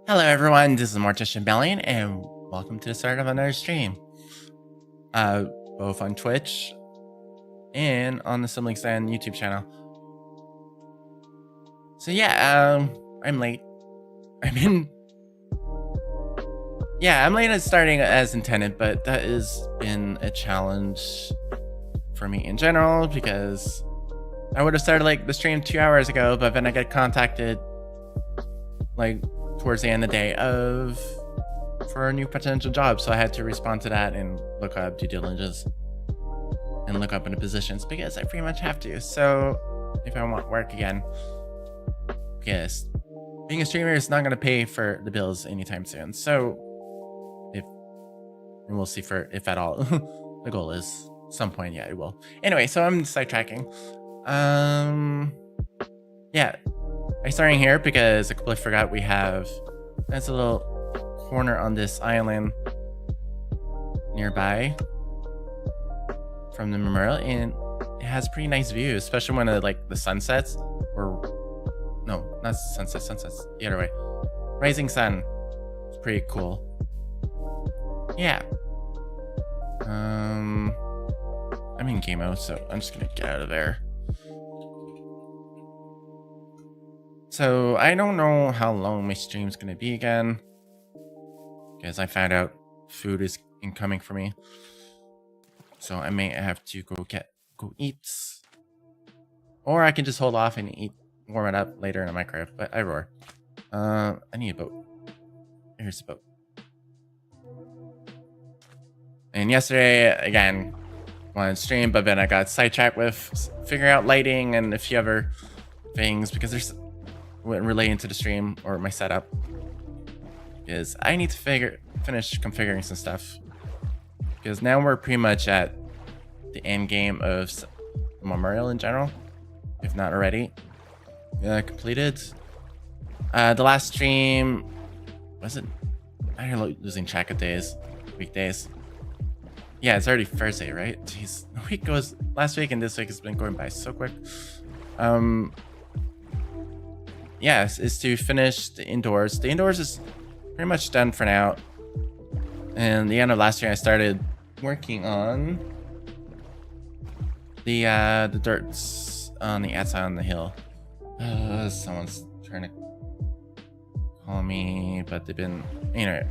Hello everyone, this is Morticia and welcome to the start of another stream. Both on Twitch and on the Siblings Den YouTube channel. So yeah, I'm late. I'm late at starting as intended, but that has been a challenge for me in general because I would have started like the stream 2 hours ago, but then I got contacted like towards the end of the day for a new potential job, so I had to respond to that and look up due diligence and look up into positions because I pretty much have to. So if I want work again, yes, being a streamer is not going to pay for the bills anytime soon. So we'll see for if at all. The goal is some point, yeah, it will. Anyway, so I'm sidetracking. Yeah, I starting here because I completely forgot we have that's a little corner on this island nearby from the memorial, and it has pretty nice view, especially when like the sunsets, or no, not sunsets, the other way, rising sun. It's pretty cool. Yeah. I'm in game mode, so I'm just gonna get out of there. So I don't know how long my stream's gonna be again, because I found out food is incoming for me. So I may have to go eat, or I can just hold off and warm it up later in the microwave. But I roar. I need a boat. Here's the boat. And yesterday again, wanted to stream, but then I got sidetracked with figuring out lighting and a few other things because there's relating to the stream or my setup. Is I need to finish configuring some stuff, because now we're pretty much at the end game of Memorial in general, if not already completed. The last stream was it? I'm losing track of weekdays. Yeah, it's already Thursday, right? Jeez, the week goes last week and this week has been going by so quick. Yes, is to finish the indoors. The indoors is pretty much done for now. And the end of last year, I started working on the dirts on the outside on the hill. Someone's trying to call me, but they've been, ignoring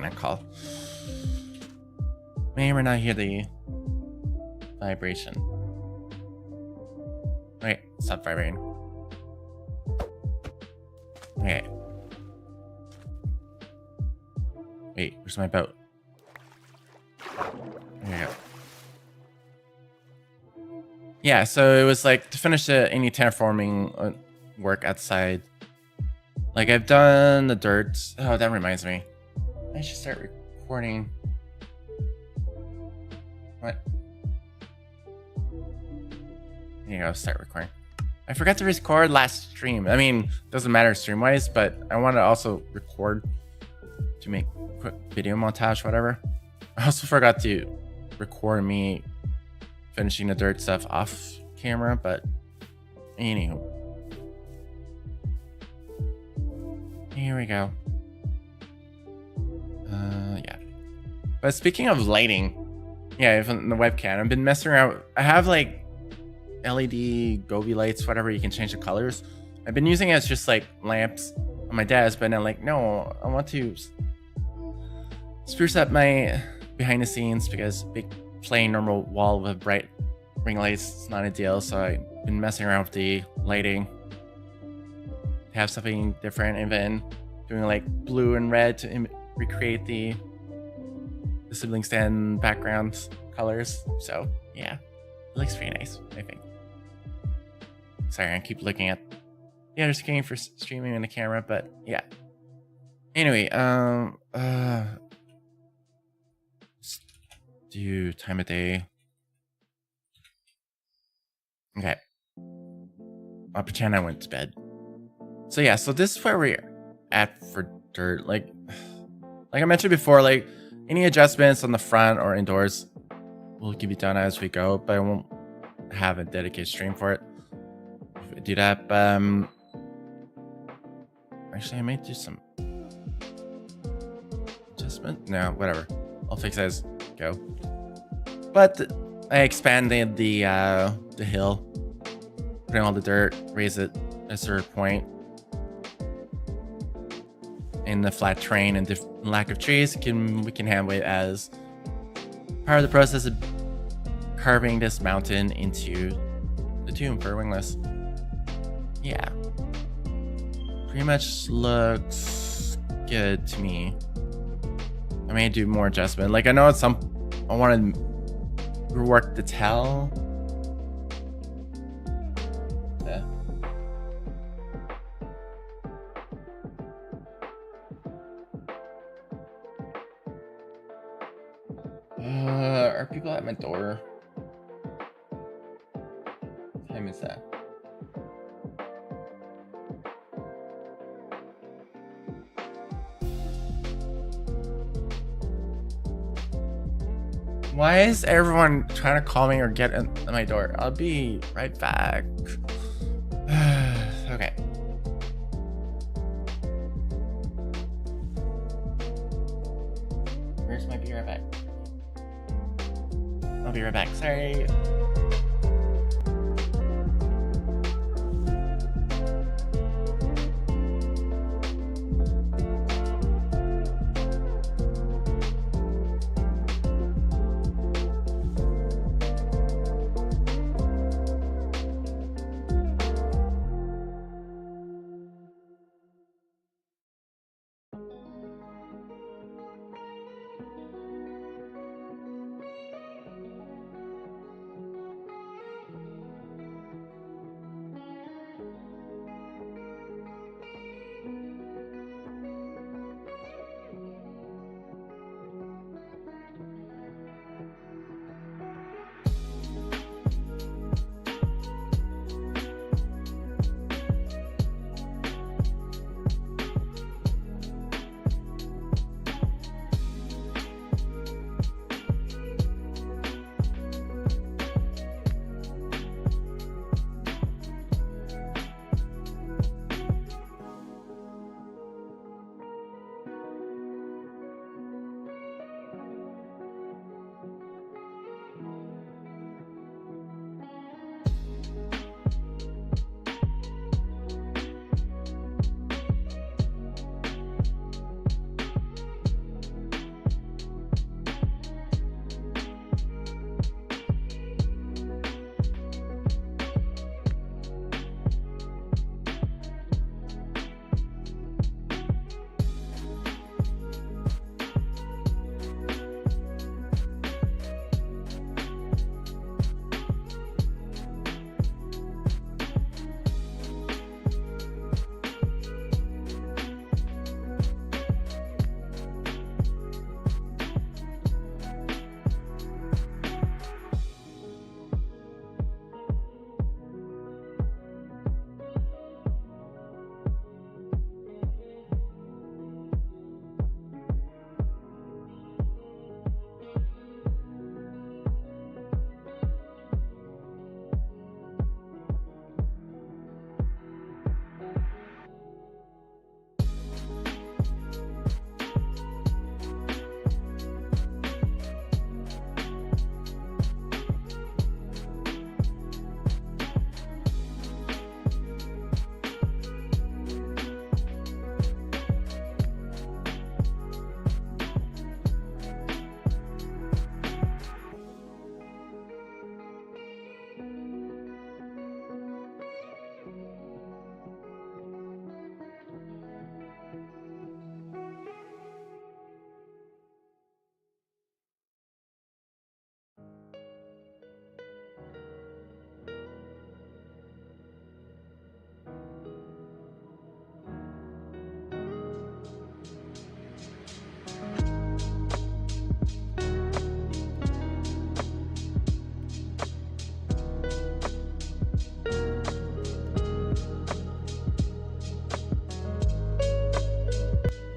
that call. May or not hear the vibration. Wait, stop vibrating. Okay. Wait, where's my boat? There you go. Yeah, so it was like to finish any terraforming work outside. Like I've done the dirt. Oh, that reminds me. I should start recording. What? There you go, start recording. I forgot to record last stream. I mean, doesn't matter stream-wise, but I want to also record to make quick video montage, whatever. I also forgot to record me finishing the dirt stuff off camera, but anywho. Here we go. Yeah. But speaking of lighting, yeah, even the webcam, I've been messing around. I have like LED Gobi lights, whatever, you can change the colors. I've been using it as just like lamps on my desk, but then like, no, I want to spruce up my behind the scenes because big plain normal wall with bright ring lights is not ideal. So I've been messing around with the lighting to have something different, and then doing like blue and red to recreate the Siblings Den background colors. So yeah, it looks pretty nice, I think. Sorry, I keep looking at the other screen for streaming in the camera, but yeah. Anyway, let's do time of day. Okay. I'll pretend I went to bed. So yeah, so this is where we're at for dirt. Like I mentioned before, like any adjustments on the front or indoors will be done as we go, but I won't have a dedicated stream for it. If we do that, Actually, I might do some adjustment. No, whatever. I'll fix it as go. But I expanded the hill, putting all the dirt, raise it a certain point. In the flat terrain and the lack of trees, we can handle it as part of the process of carving this mountain into the tomb for Wingless. Yeah, pretty much looks good to me. I may do more adjustment. Like, I know I want to rework the tell. Yeah. Are people at my door? What time is that? Why is everyone trying to call me or get at my door? I'll be right back. Okay. Where's my be right back? I'll be right back. Sorry.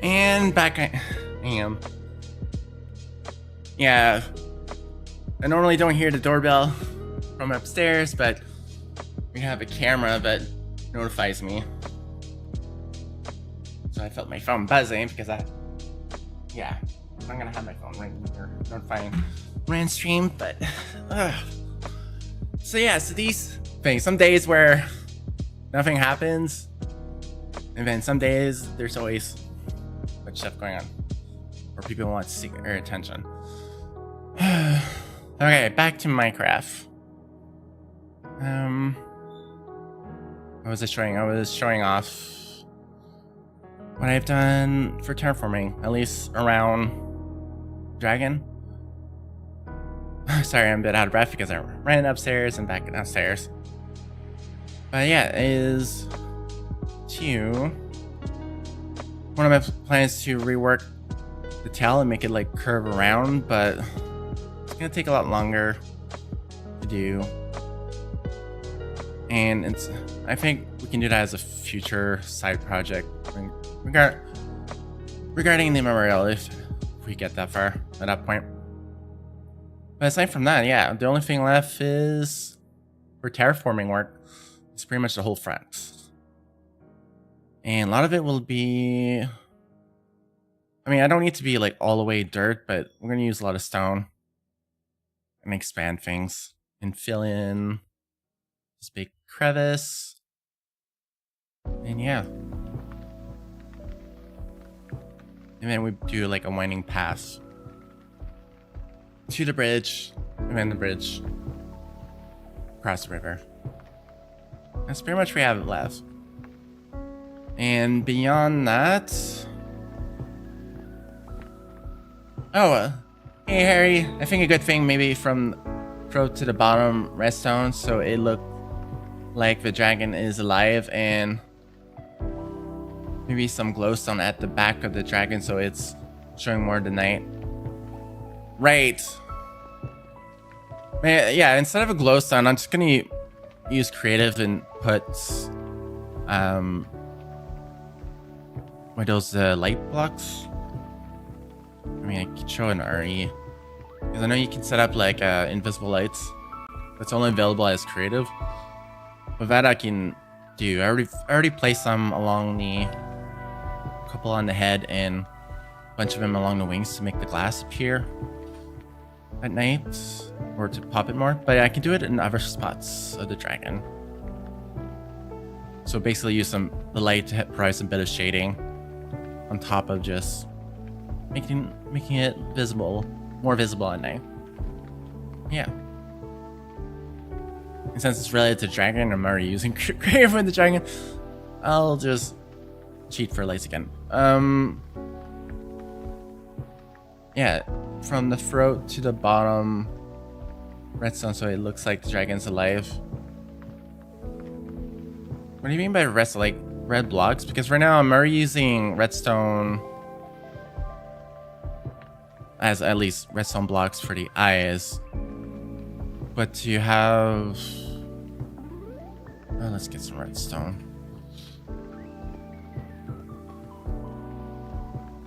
And back I am. Yeah, I normally don't hear the doorbell from upstairs, but we have a camera that notifies me. I felt my phone buzzing because I'm gonna have my phone ring here notifying when stream, but so these things, some days where nothing happens, and then some days there's always much stuff going on where people want to seek our attention. Okay, back to Minecraft. What was I showing? I was showing off what I've done for terraforming, at least around Dragon. Sorry, I'm a bit out of breath because I ran upstairs and back downstairs. But yeah, it is one of my plans to rework the tail and make it like curve around, but it's gonna take a lot longer to do. And I think we can do that as a future side project regarding the memorial if we get that far at that point. But aside from that, the only thing left is for terraforming work. It's pretty much the whole front. And a lot of it will be, I don't need to be like all the way dirt, but we're going to use a lot of stone and expand things and fill in this big crevice. And and then we do like a winding path to the bridge, and then the bridge across the river. That's pretty much what we have left. And beyond that, hey Harry, I think a good thing maybe from throat to the bottom redstone, so it looked like the dragon is alive, and maybe some glowstone at the back of the dragon so it's showing more of the night. Right. Yeah, instead of a glowstone, I'm just gonna use creative and put those light blocks. I could show an RE because I know you can set up like invisible lights. That's only available as creative. But that I can do. I already placed some along the couple on the head and a bunch of them along the wings to make the glass appear at night or to pop it more. But I can do it in other spots of the dragon. So basically use the light to provide some bit of shading on top of just making it more visible at night. Yeah. And since it's related to dragon, I'm already using creative with the dragon. I'll just cheat for lights again. Yeah, from the throat to the bottom redstone, so it looks like the dragon's alive. What do you mean by redstone? Like red blocks? Because right now I'm already using redstone as at least redstone blocks for the eyes. But to have... Oh, let's get some redstone.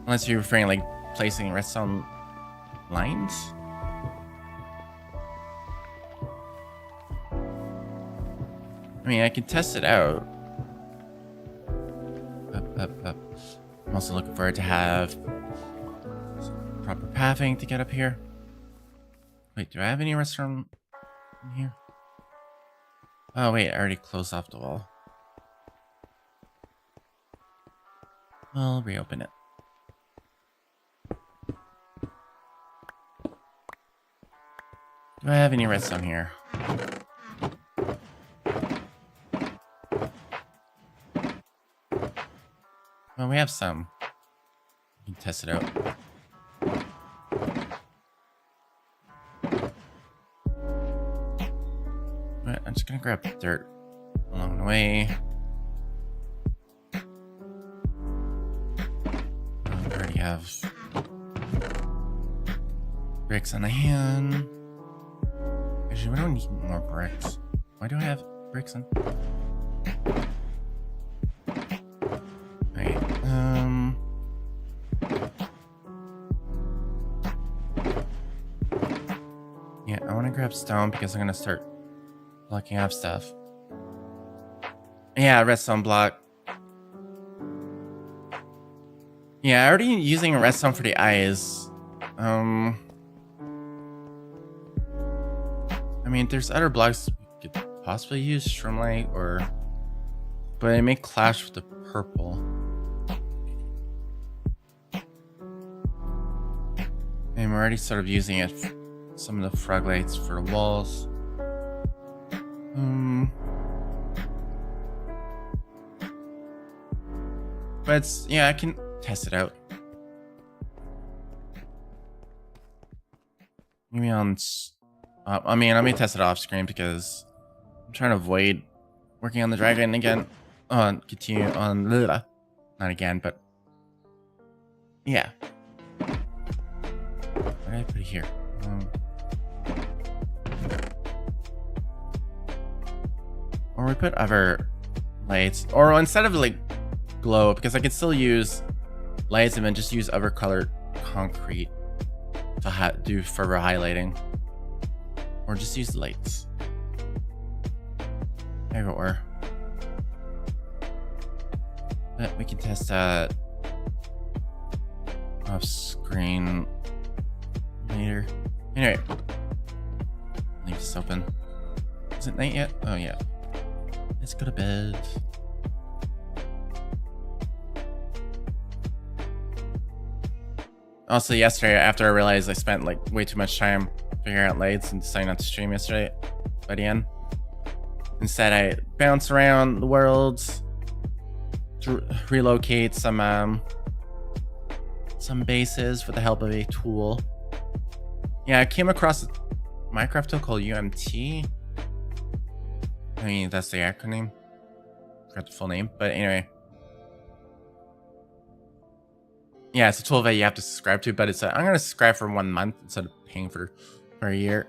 Unless you're referring like placing redstone lines? I can test it out. Up. I'm also looking for it to have proper pathing to get up here. Wait, do I have any redstone in here? Oh wait, I already closed off the wall. I'll reopen it. Do I have any redstone here? Well, we have some. You can test it out. But I'm just gonna grab dirt along the way. I already have bricks on the hand. Actually, we don't need more bricks. Why do I have bricks on? Wait, yeah, I want to grab stone because I'm gonna start blocking off stuff. Yeah, redstone block. Yeah, already using redstone for the eyes. I mean, there's other blocks we could possibly use, Shroomlight or... But it may clash with the purple. And we're already sort of using it, some of the frog lights for the walls. But it's, yeah, I can test it out. Maybe on... I mean, let me test it off screen because I'm trying to avoid working on the dragon again. Continue on... Not again, but... Yeah. Why did I put it here? Or we put other lights. Or instead of like glow, because I can still use lights and then just use other colored concrete to do further highlighting. Or just use lights. Everywhere. But we can test that off screen later. Anyway. Leave this open. Is it night yet? Oh yeah. Let's go to bed. Also, yesterday, after I realized I spent like way too much time figuring out lights and deciding not to stream yesterday by the end. Instead, I bounced around the world to relocate some bases with the help of a tool. Yeah, I came across a Minecraft tool called UMT. I mean, that's the acronym. Forgot the full name, but anyway. Yeah, it's a tool that you have to subscribe to, but it's I'm gonna subscribe for 1 month instead of paying for a year,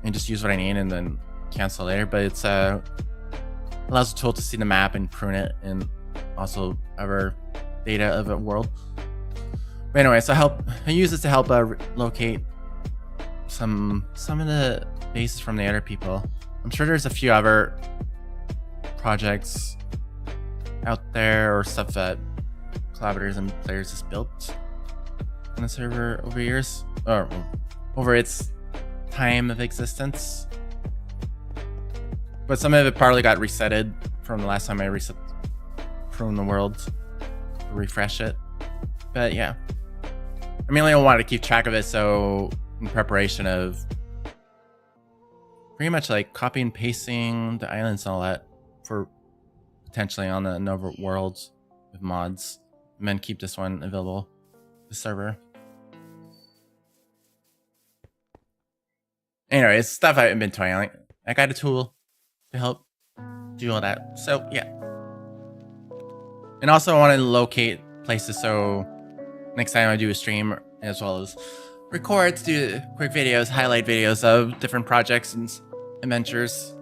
and just use what I need and then cancel later. But it's allows the tool to see the map and prune it, and also other data of a world. But anyway, so I use this to help locate some of the bases from the other people. I'm sure there's a few other projects out there or stuff that collaborators and players has built on the server over years, or over its time of existence. But some of it probably got resetted from the last time I reset from the world to refresh it. But yeah, I mainly wanted to keep track of it, so in preparation of pretty much like copy and pasting the islands and all that for potentially on the Nova worlds with mods, and then keep this one available, the server. Anyway, it's stuff I've been toying. Like, I got a tool to help do all that. So yeah. And also I want to locate places so next time I do a stream, as well as record, to do quick videos, highlight videos of different projects and adventures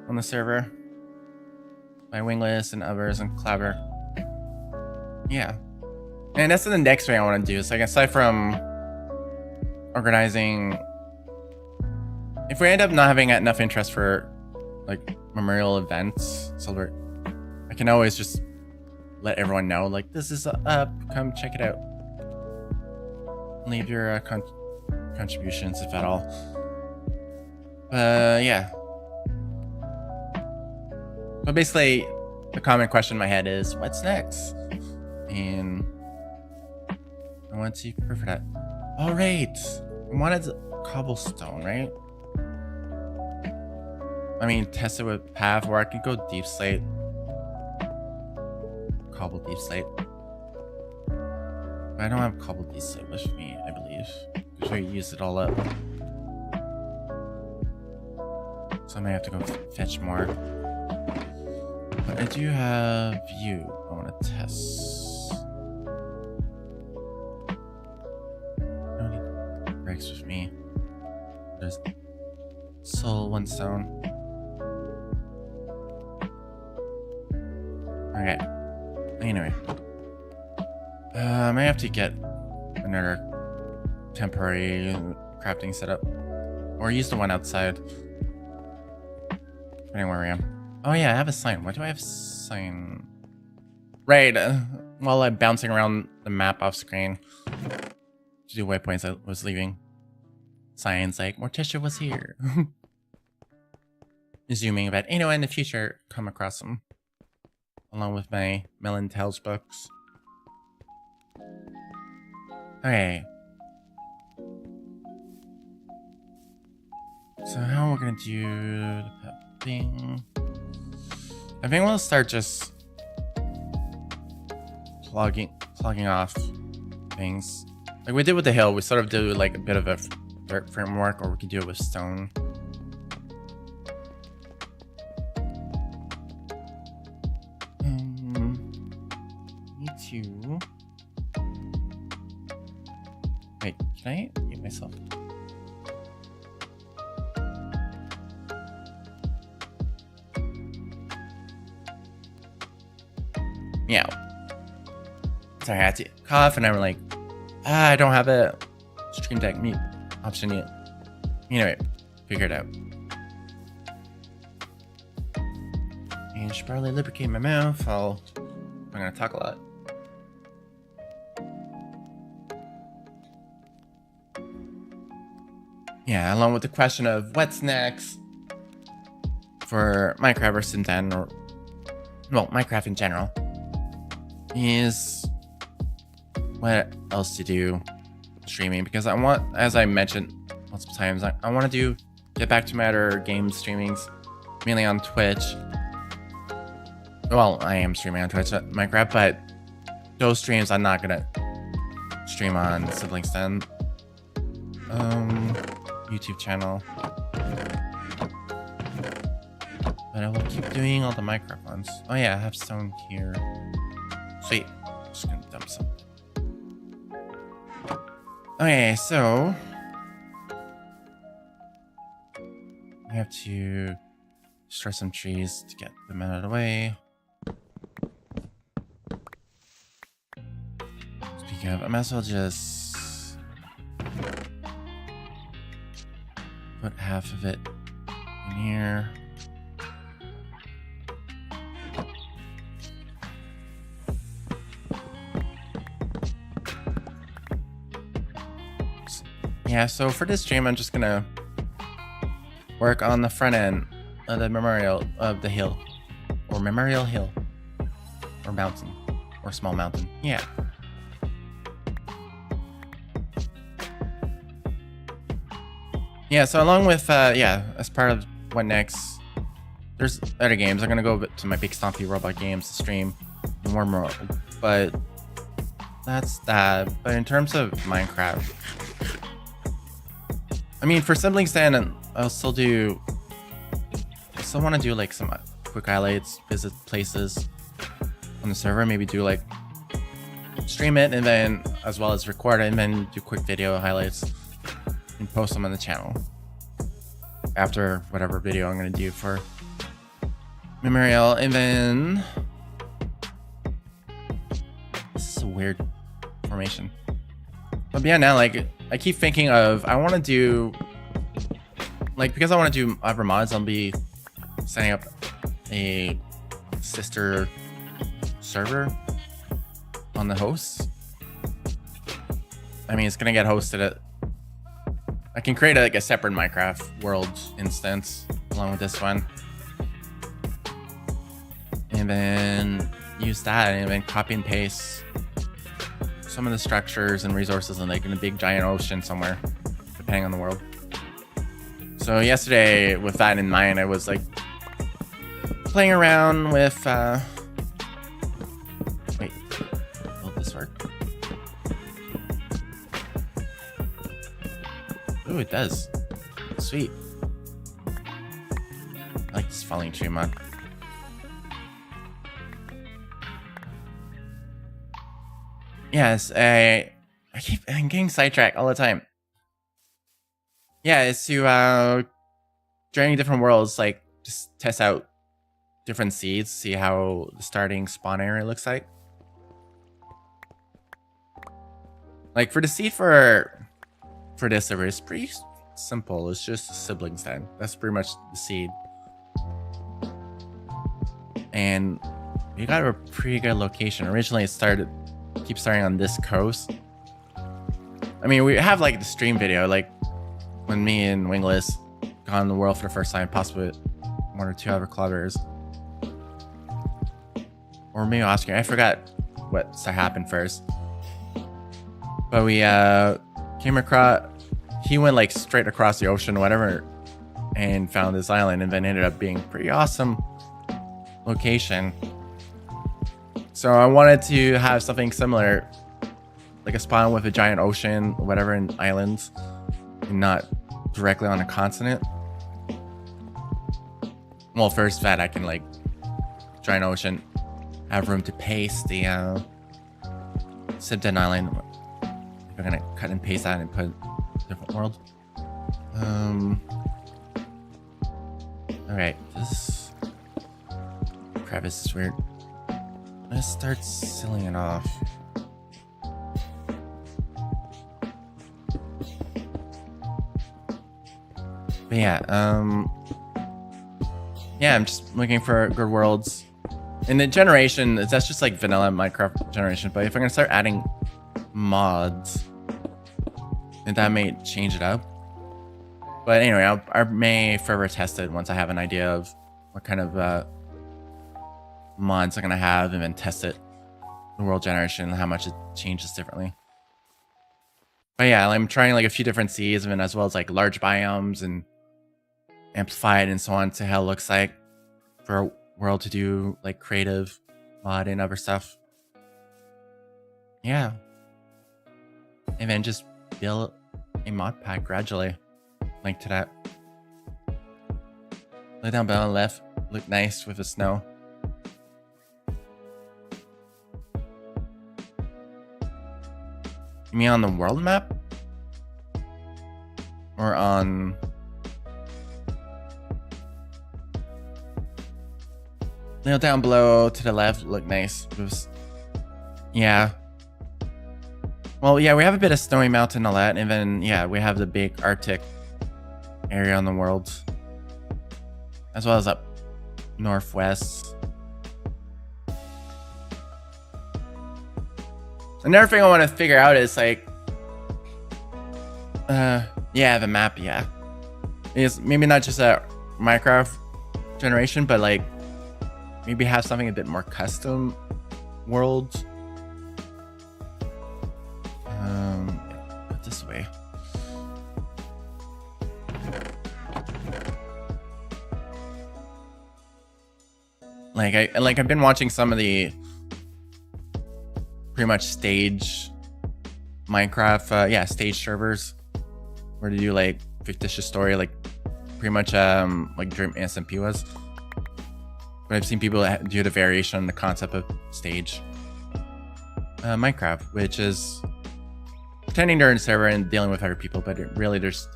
on the server by Wingless and others and Clever. Yeah. And that's the next thing I want to do. So like, aside from organizing, if we end up not having enough interest for like memorial events, so I can always just let everyone know, like, this is up, come check it out. Leave your contributions, if at all. Yeah. But basically, the common question in my head is, what's next? And I want to prepare for that. All right. I wanted cobblestone, right? I mean, test it with path, or I can go deep slate. Cobble deep slate. But I don't have cobble deep slate with me, I believe. Because I used it all up. So I may have to go fetch more. But I do have you I want to test. I don't need bricks with me. There's soul, 1 stone. Okay. Anyway. I might have to get another temporary crafting setup. Or use the one outside. Depending where I am. Oh yeah, I have a sign. Why do I have a sign? Right, while I'm bouncing around the map off screen to do waypoints, I was leaving signs like Morticia was here. Assuming that in the future come across them, along with my Melon Tales books. Okay. So how we're gonna do the thing? I think we'll start just clogging off things. Like we did with the hill, we sort of do like a bit of a dirt framework, or we could do it with stone. Need to... Wait, can I mute myself? Meow. Sorry, I had to cough, and I'm like, I don't have a Stream Deck mute option yet. Anyway, figure it out. And I should probably lubricate my mouth. I'm gonna talk a lot. Yeah, along with the question of what's next for Minecraft or Sims Den, or well, Minecraft in general, is what else to do streaming, because I want, as I mentioned multiple times, I want to get back to my other game streamings, mainly on Twitch. Well, I am streaming on Twitch at Minecraft, but those streams I'm not gonna stream on Siblings Den YouTube channel, but I will keep doing all the Minecraft ones. Oh yeah, I have stone here. Sweet. Just gonna dump some. Okay, so we have to destroy some trees to get them out of the way. Speaking of, I might as well just put half of it in here. Yeah, so for this stream, I'm just gonna work on the front end of the memorial of the hill, or memorial hill, or mountain, or small mountain. Yeah. Yeah, so along with, as part of what next, there's other games. I'm gonna go to my Big Stompy Robot Games to stream more, but that's that. But in terms of Minecraft, I mean, for Siblings Den, I still want to do like some quick highlights, visit places on the server, maybe do like stream it, and then as well as record it, and then do quick video highlights and post them on the channel after whatever video I'm going to do for Memorial. And then this is a weird formation, but beyond that, like, I keep thinking of, I want to do, like, because I want to do other mods, I'll be setting up a sister server on the hosts. I mean, it's going to get hosted at, I can create like a separate Minecraft world instance along with this one, and then use that, and then copy and paste some of the structures and resources in like in a big giant ocean somewhere, depending on the world. So yesterday, with that in mind, I was like playing around with wait, will this work? Ooh, it does. Sweet. I like this falling tree mod. Yes, I'm getting sidetracked all the time. Yeah, it's to journey different worlds, like just test out different seeds, see how the starting spawn area looks like. Like for the seed for this server, it's pretty simple. It's just a Siblings Den. That's pretty much the seed. And we got a pretty good location. Originally it keep starting on this coast. I mean, we have like the stream video, like when me and Wingless got in the world for the first time, possibly one or two other collaborators. Or maybe Oscar, I forgot what happened first. But we came across, he went like straight across the ocean, whatever, and found this island, and then ended up being a pretty awesome location. So I wanted to have something similar, like a spawn with a giant ocean, or whatever, in islands, and not directly on a continent. Well, first that I can like giant ocean, have room to paste the Siblings Den island. We're gonna cut and paste that and put a different world. Alright, this crevice is weird. Let's start sealing it off. But yeah, I'm just looking for good worlds. In the generation, that's just like vanilla Minecraft generation. But if I'm gonna start adding mods, then that may change it up. But anyway, I may further test it once I have an idea of what kind of mods I'm gonna have, and then test it the world generation, how much it changes differently. But yeah, I'm trying like a few different seeds, and then as well as like large biomes and amplified and so on, to how it looks like for a world to do like creative mod and other stuff. Yeah, and then just build a mod pack gradually. Link to that. Look down below on the left. Look nice with the snow. You mean on the world map? Or on... Look down below to the left. Look nice. Yeah. Well, yeah, we have a bit of snowy mountain and all that. And then, yeah, we have the big Arctic area on the world, as well as up northwest. Another thing I want to figure out is like, yeah, the map. Yeah, is maybe not just a Minecraft generation, but like maybe have something a bit more custom worlds. Put this away. I've been watching some of the pretty much stage Minecraft, stage servers where they do like fictitious story, like pretty much like Dream SMP was. But I've seen people do the variation on the concept of stage Minecraft, which is pretending they're in server and dealing with other people, but really there's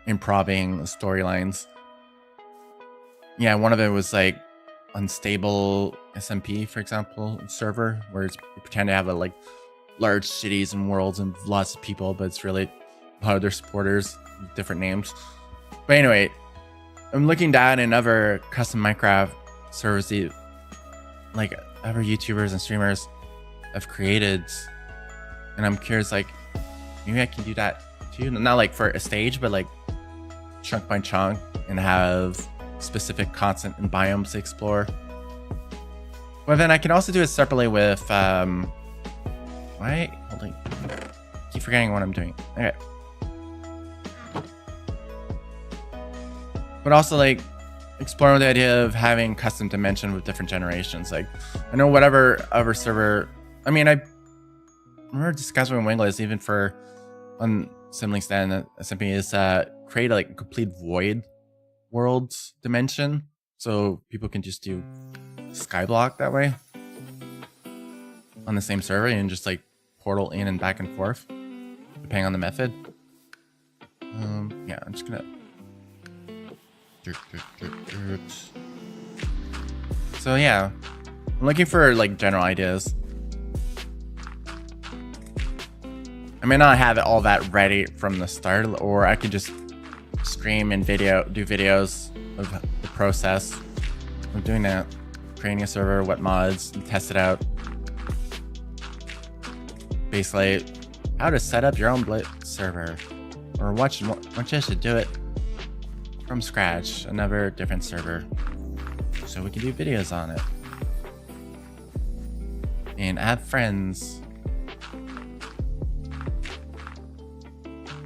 improving storylines. Yeah, one of it was like unstable SMP, for example, server, where it's you pretend to have a like large cities and worlds and lots of people, but it's really a lot of their supporters with different names. But anyway, I'm looking down in other custom Minecraft servers like other YouTubers and streamers have created, and I'm curious, like maybe I can do that too, not like for a stage, but like chunk by chunk, and have specific content and biomes to explore. But then I can also do it separately with hold on, keep forgetting what I'm doing. Okay. But also like exploring the idea of having custom dimension with different generations. Like I know whatever other server, I mean, I remember discussing with Wingless even for on Siblings Den SMP is create like a complete void world dimension, so people can just do skyblock that way on the same server and just like portal in and back and forth depending on the method. Yeah, I'm just gonna so yeah, I'm looking for like general ideas. I may not have all that ready from the start, or I could just stream and do videos of the process of doing that. creating a server, what mods, and test it out. Basically, how to set up your own server, or watch Morticia to do it from scratch, another different server, so we can do videos on it and add friends.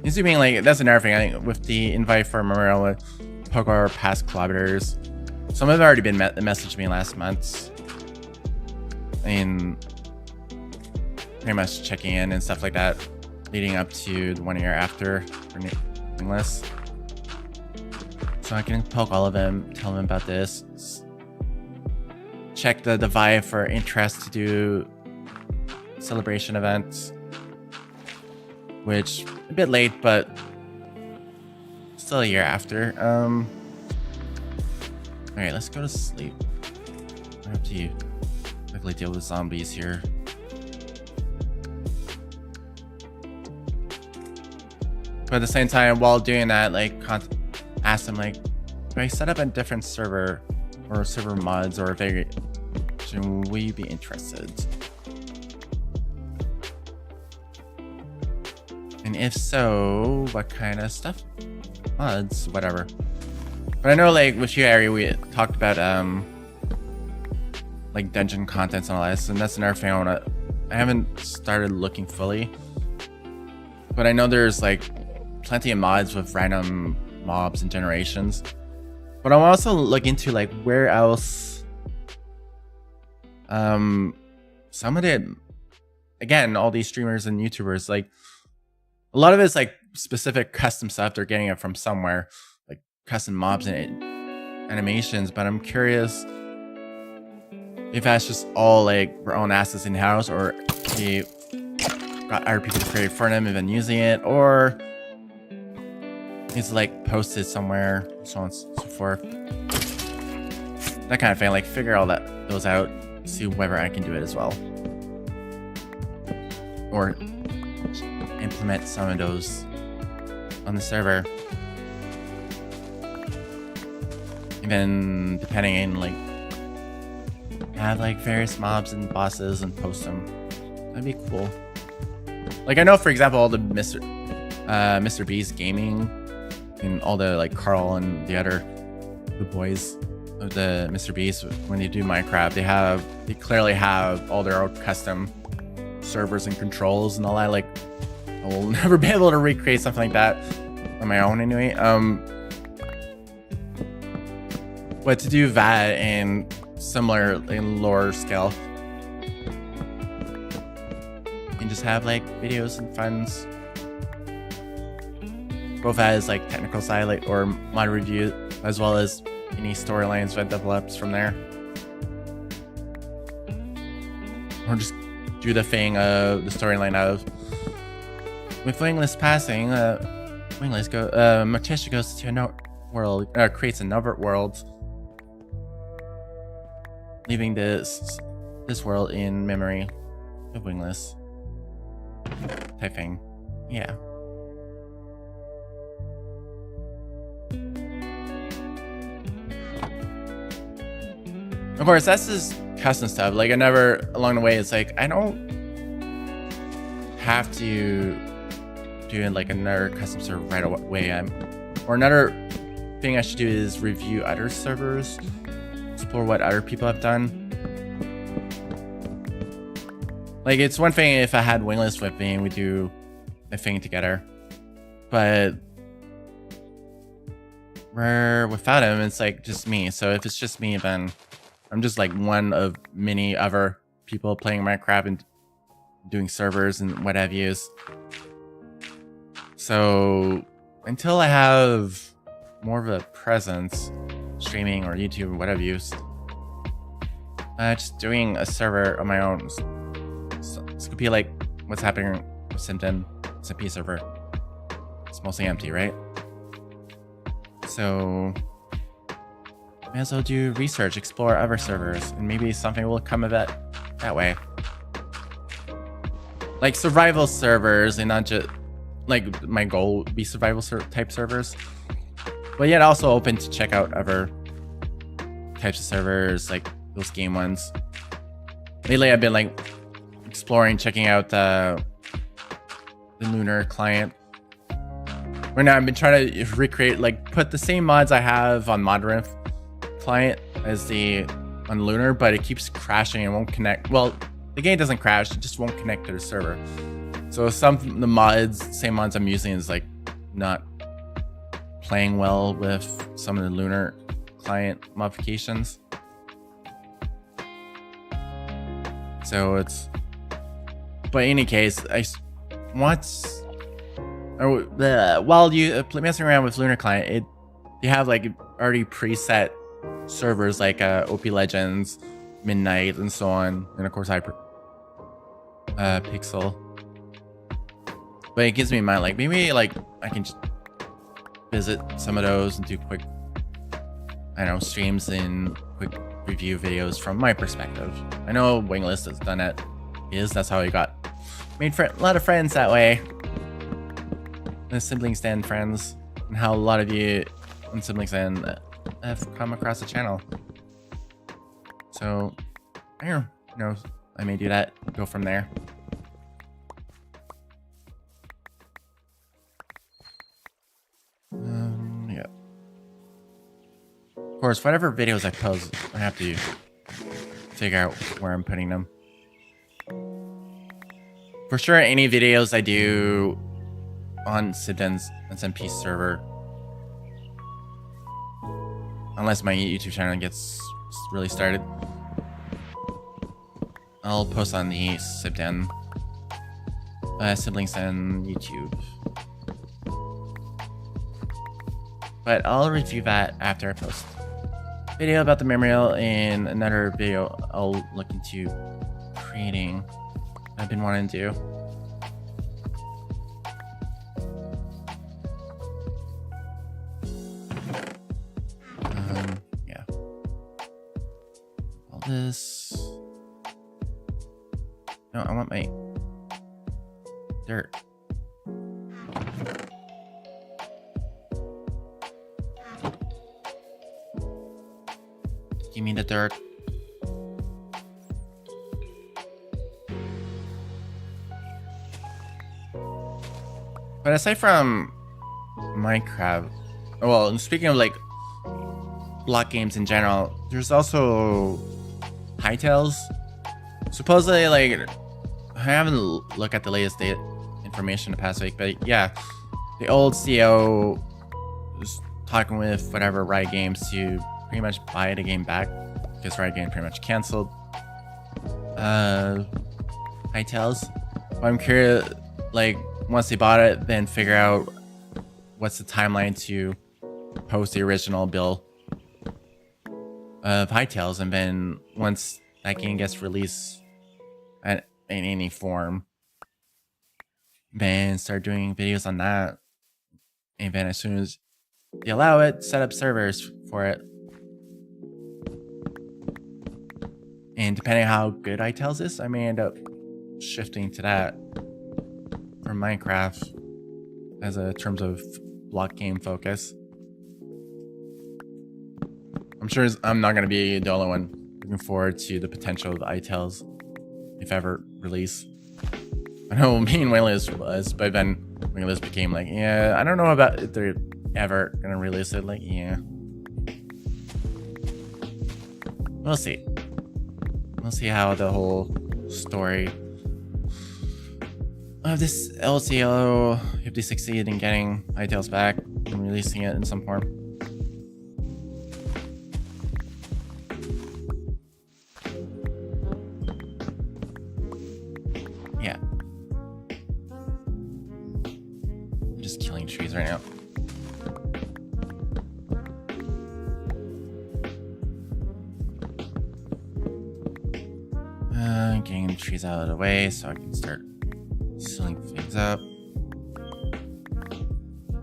Assuming like that's another thing. I think with the invite for Memorial, poke our past collaborators. Some have already been messaged me last month, and pretty much checking in and stuff like that, leading up to the 1 year after for Wingless. So I can poke all of them, tell them about this, check the vibe for interest to do celebration events, which a bit late, but still a year after. All right, let's go to sleep. I have to quickly deal with zombies here. But at the same time, while doing that, like, ask them, like, do I set up a different server or server mods or variation? Will you be interested? And if so, what kind of stuff? Mods, whatever. But I know, like, with you, Ari, we talked about, like, dungeon contents and all that, and that's another thing I haven't started looking fully. But I know there's, like, plenty of mods with random mobs and generations. But I'll also look into, like, where else some of it, again, all these streamers and YouTubers, like, a lot of it's like specific custom stuff. They're getting it from somewhere, like custom mobs and animations. But I'm curious if that's just all like our own assets in house, or we got other people to create for them and then using it, or it's like posted somewhere, so on and so forth. That kind of thing. Like figure all those out, see whether I can do it as well, or implement some of those on the server. And then depending on like have like various mobs and bosses and post them. That'd be cool. Like I know, for example, all the Mr. Beast gaming and all the like Carl and the boys of the Mr. Beast, when they do Minecraft, they clearly have all their own custom servers and controls and all that. Like I will never be able to recreate something like that on my own anyway. But to do that and similar in lower scale and just have like videos and friends, both as like technical side, like or mod review, as well as any storylines that develops from there, or just do the thing of the storyline of with Wingless passing. Morticia goes to another world, creates another world, leaving this world in memory of Wingless type thing. Yeah. Of course, that's just custom stuff. Like I never, along the way, it's like I don't have to do like another custom server right away. Or another thing I should do is review other servers, explore what other people have done. Like it's one thing if I had Wingless with me and we do a thing together, but without him, it's like just me. So if it's just me, then I'm just like one of many other people playing Minecraft and doing servers and what have you. So until I have more of a presence, streaming or YouTube or whatever use, just doing a server on my own. So this could be like what's happening with Siblings Den SMP server. It's mostly empty, right? So may as well do research, explore other servers, and maybe something will come of it that way. Like survival servers, and not just like my goal would be survival type servers, but yet also open to check out other types of servers, like those game ones. Lately, I've been like exploring, checking out the Lunar client. Right now, I've been trying to recreate, like, put the same mods I have on Modriff client as on Lunar, but it keeps crashing and won't connect. Well, the game doesn't crash; it just won't connect to the server. So some the same mods I'm using is like not playing well with some of the Lunar client modifications. So it's, but in any case, while you messing around with Lunar client, you have like already preset servers like OP Legends, Midnight, and so on, and of course Hyper Pixel. But it gives me in mind, like, maybe like I can just visit some of those and do quick, I don't know, streams and quick review videos from my perspective. I know Wingless has done it. That's how he made a lot of friends that way. The Siblings Den friends, and how a lot of you on Siblings Den have come across the channel. So I don't know, I may do that, go from there. Yeah. Of course, whatever videos I post, I have to figure out where I'm putting them. For sure, any videos I do on Siblings Den SMP server, unless my YouTube channel gets really started, I'll post on the Siblings Den YouTube. But I'll review that after I post video about the memorial, and another video I'll look into creating. I've been wanting to do. Yeah. All this. No, I want my dirt. Give me the dirt. But aside from Minecraft, well, speaking of like block games in general, there's also Hytales. Supposedly, like, I haven't looked at the latest date information the past week, but yeah, the old CEO was talking with whatever Riot Games to pretty much buy the game back, because Riot Games pretty much canceled Hytales. But I'm curious, like, once they bought it, then figure out what's the timeline to post the original bill of Hytales, and then once that game gets released in any form, then start doing videos on that. And then as soon as they allow it, set up servers for it. And depending on how good Hytales is, I may end up shifting to that from Minecraft as a terms of block game focus. I'm sure I'm not going to be the only one looking forward to the potential of Hytales if ever release. I know me and Wingless was, but then Wingless became like, yeah, I don't know about if they're ever going to release it. Like, yeah. We'll see. We'll see how the whole story of this LCO, if they succeed in getting Hytales back and releasing it in some form. Yeah. I'm just killing trees right now. Getting the trees out of the way so I can start sealing things up.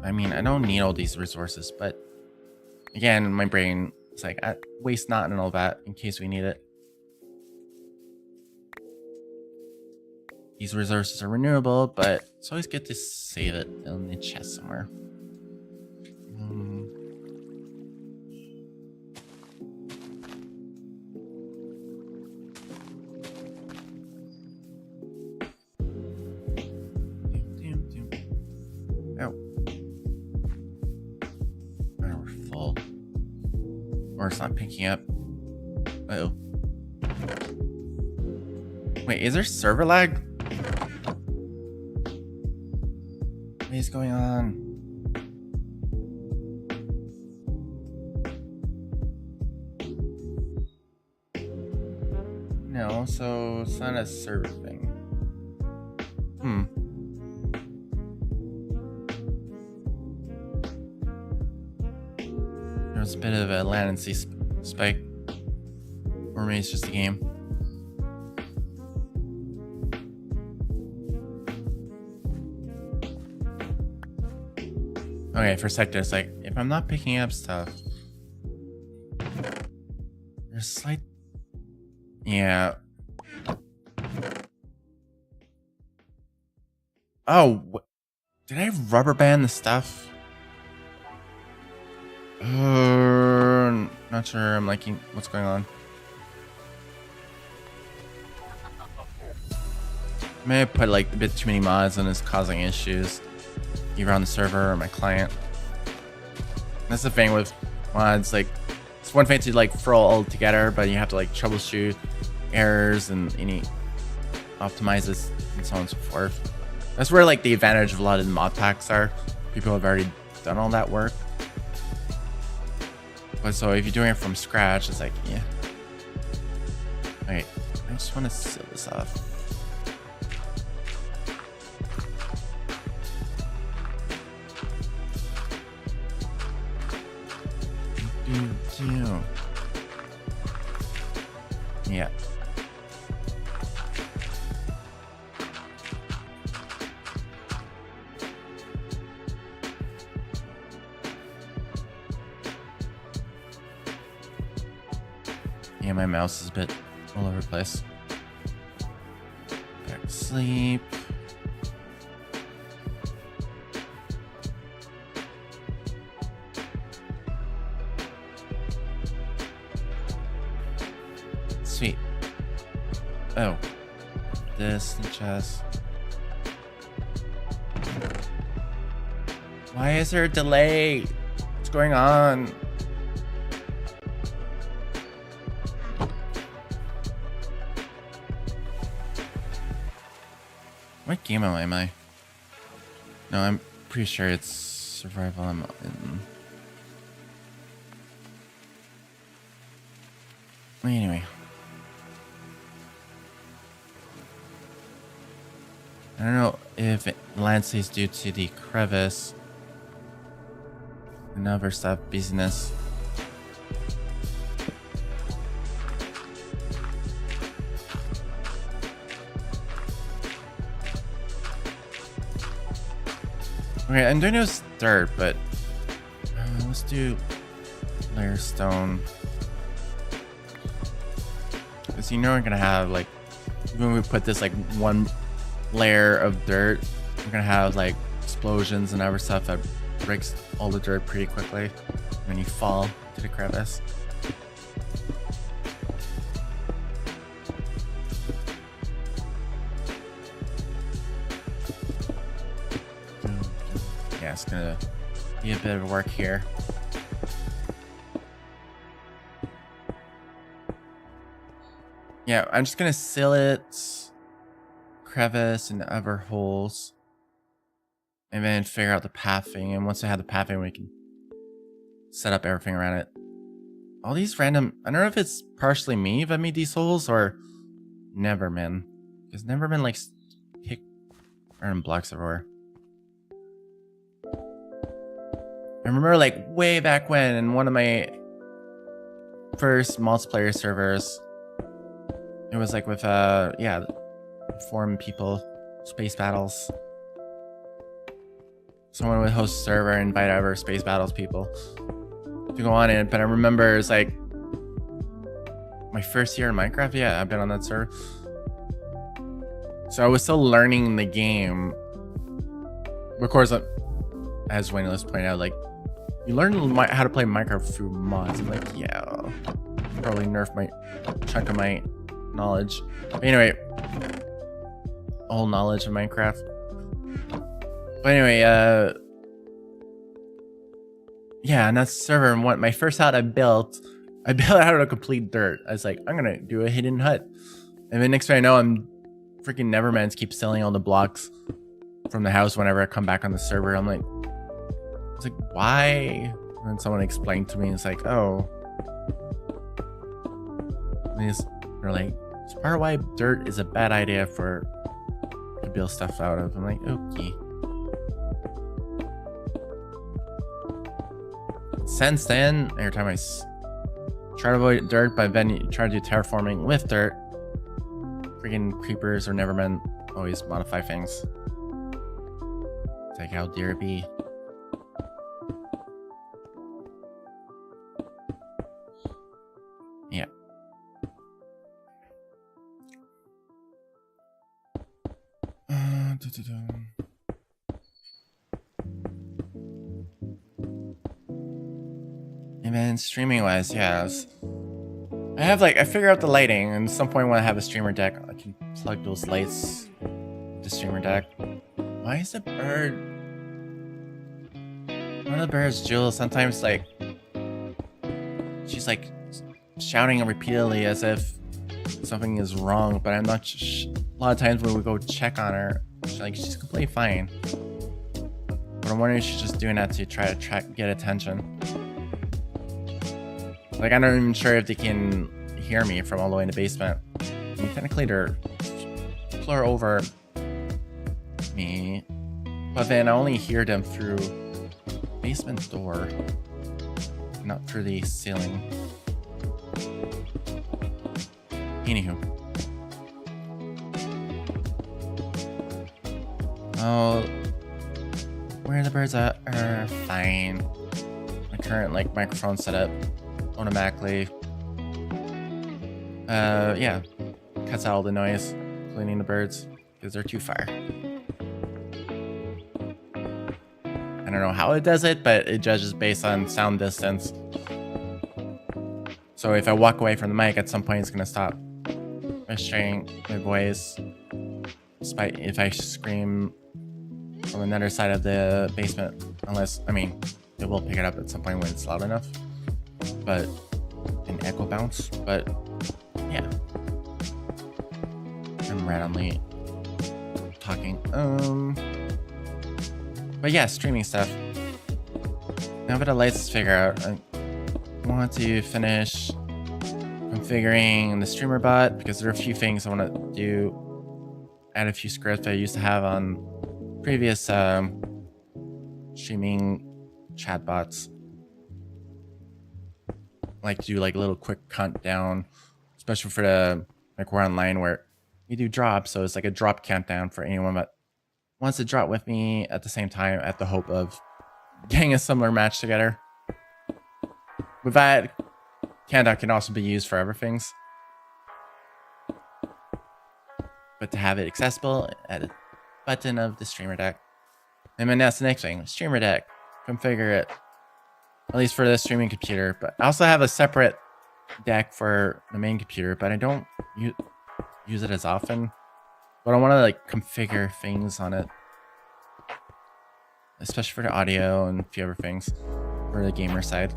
I mean, I don't need all these resources, but again, my brain is like, waste not and all that in case we need it. These resources are renewable, but it's always good to save it in the chest somewhere. Or it's not picking up. Uh-oh. Wait, is there server lag? What is going on? No, so it's not a server thing. There's a bit of a latency spike. Or maybe it's just a game. Okay, for a sec there's like, if I'm not picking up stuff, there's slight... Yeah. Oh, did I rubber band the stuff? Not sure I'm liking what's going on. I may have put like a bit too many mods and it's causing issues either on the server or my client. That's the thing with mods, like it's one thing to like throw all together, but you have to like troubleshoot errors and any optimizes and so on and so forth. That's where like the advantage of a lot of the mod packs are. People have already done all that work. But so if you're doing it from scratch, it's like, yeah. Alright, I just want to seal this off. Yeah. Yeah, my mouse is a bit all over the place. Back to sleep. Sweet. Oh. This, the chest. Why is there a delay? What's going on? What game am I? No, I'm pretty sure it's survival. I'm in. Anyway. I don't know if latency is due to the crevice and other stuff, business. Okay, I'm doing this dirt, but let's do layer stone. Because you know we're gonna have like, when we put this like one layer of dirt, we're gonna have like explosions and other stuff that breaks all the dirt pretty quickly when you fall to the crevice. Yeah, it's gonna be a bit of work here. Yeah, I'm just gonna seal it, crevice and other holes, and then figure out the pathing. And once I have the pathing, we can set up everything around it. All these random, I don't know if it's partially me that made these holes or Neverman, because Neverman likes pick random blocks everywhere. I remember like way back when in one of my first multiplayer servers, it was like with yeah, forum people, space battles. Someone would host a server and invite over space battles people to go on it. But I remember it's like my first year in Minecraft. Yeah, I've been on that server. So I was still learning the game. Of course, as Wingless pointed out, like you learn how to play Minecraft through mods. I'm like, yeah, probably nerf my chunk of my knowledge. But anyway, all knowledge of Minecraft. But anyway, yeah, and that server, and what my first house I built I built out a complete dirt. I was like, I'm gonna do a hidden hut. And then next thing I know, I'm freaking Neverman's keeps selling all the blocks from the house whenever I come back on the server. I'm like, it's like, why? And then someone explained to me, it's like, oh. They're like, it's part of why dirt is a bad idea to build stuff out of. I'm like, okay. Since then, every time I try to avoid dirt, but then you try to do terraforming with dirt, freaking creepers or Nevermen always modify things. It's like, how dare it be? Yeah. And then streaming wise, yeah. I figure out the lighting, and at some point when I have a streamer deck, I can plug those lights to streamer deck. Why is the bird? One of the birds, Jules, sometimes like she's like shouting repeatedly as if something is wrong, but I'm not. A lot of times when we go check on her, she's completely fine. But I'm wondering if she's just doing that to try to get attention. Like, I'm not even sure if they can hear me from all the way in the basement. I mean, technically, they're floor over me, but then I only hear them through the basement door, not through the ceiling. Anywho. Oh, where the birds are fine. My current microphone setup automatically yeah, cuts out all the noise, cleaning the birds because they're too far. I don't know how it does it, but it judges based on sound distance. So if I walk away from the mic, at some point it's gonna stop registering my voice, despite if I scream from another side of the basement, unless, I mean, it will pick it up at some point when it's loud enough, but an echo bounce. But yeah, I'm randomly talking. But yeah, streaming stuff. Now that the lights figure out, I want to finish configuring the streamer bot because there are a few things I want to do. Add a few scripts I used to have on previous streaming chatbots. Like to do like a little quick countdown, especially for the we're online where we do drops, so it's like a drop countdown for anyone that wants to drop with me at the same time at the hope of getting a similar match together. With that, countdown can also be used for other things, but to have it accessible at the button of the streamer deck. And then that's the next thing, streamer deck, configure it. At least for the streaming computer, but I also have a separate deck for the main computer, but I don't use it as often. But I want to like configure things on it, especially for the audio and a few other things for the gamer side.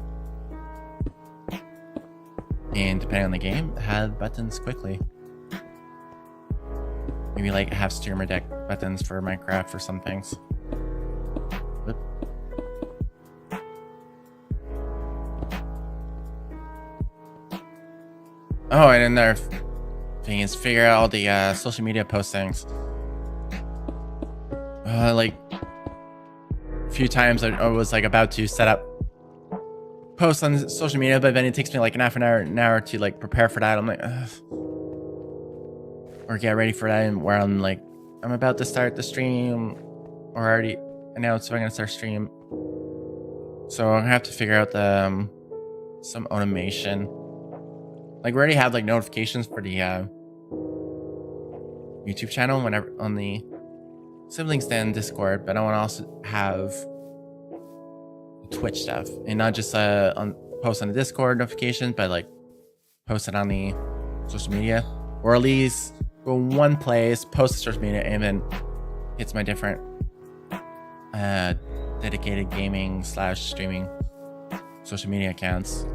And depending on the game, have buttons quickly. Maybe like have streamer deck buttons for Minecraft for some things. Oh, and another thing is figure out all the social media postings. Like a few times I was like about to set up posts on social media, but then it takes me like an hour to like prepare for that. I'm like, ugh. Or get ready for that, and where I'm like, I'm about to start the stream, or already announced I'm gonna start stream. So I'm gonna have to figure out the some automation. Like we already have like notifications for the YouTube channel whenever on the Siblings Den Discord, but I want to also have the Twitch stuff and not just post on the Discord notification, but like post it on the social media, or at least go one place, post the social media, and then hits my different dedicated gaming / streaming social media accounts.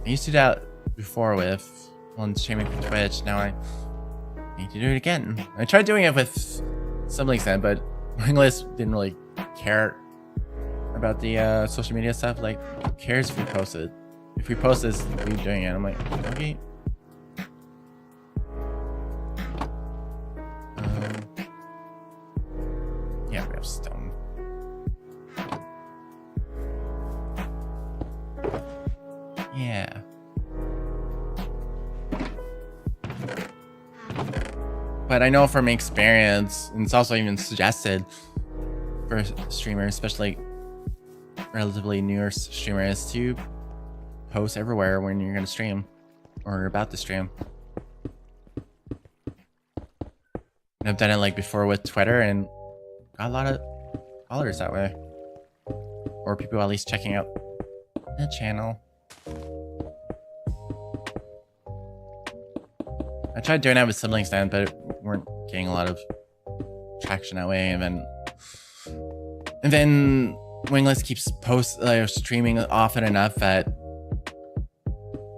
I used to do that before with on streaming for Twitch. Now I need to do it again. I tried doing it with Siblings Den, but Wingless didn't really care about the social media stuff. Like, who cares if we post it? If we post this, we're doing it. I'm like, okay. Yeah, we have stone. Yeah. But I know from experience, and it's also even suggested for streamers, especially relatively newer streamers, to post everywhere when you're going to stream or about to stream. And I've done it like before with Twitter and got a lot of followers that way. Or people at least checking out the channel. I tried doing that with Siblings Den, but weren't getting a lot of traction that way. And then Wingless keeps streaming often enough that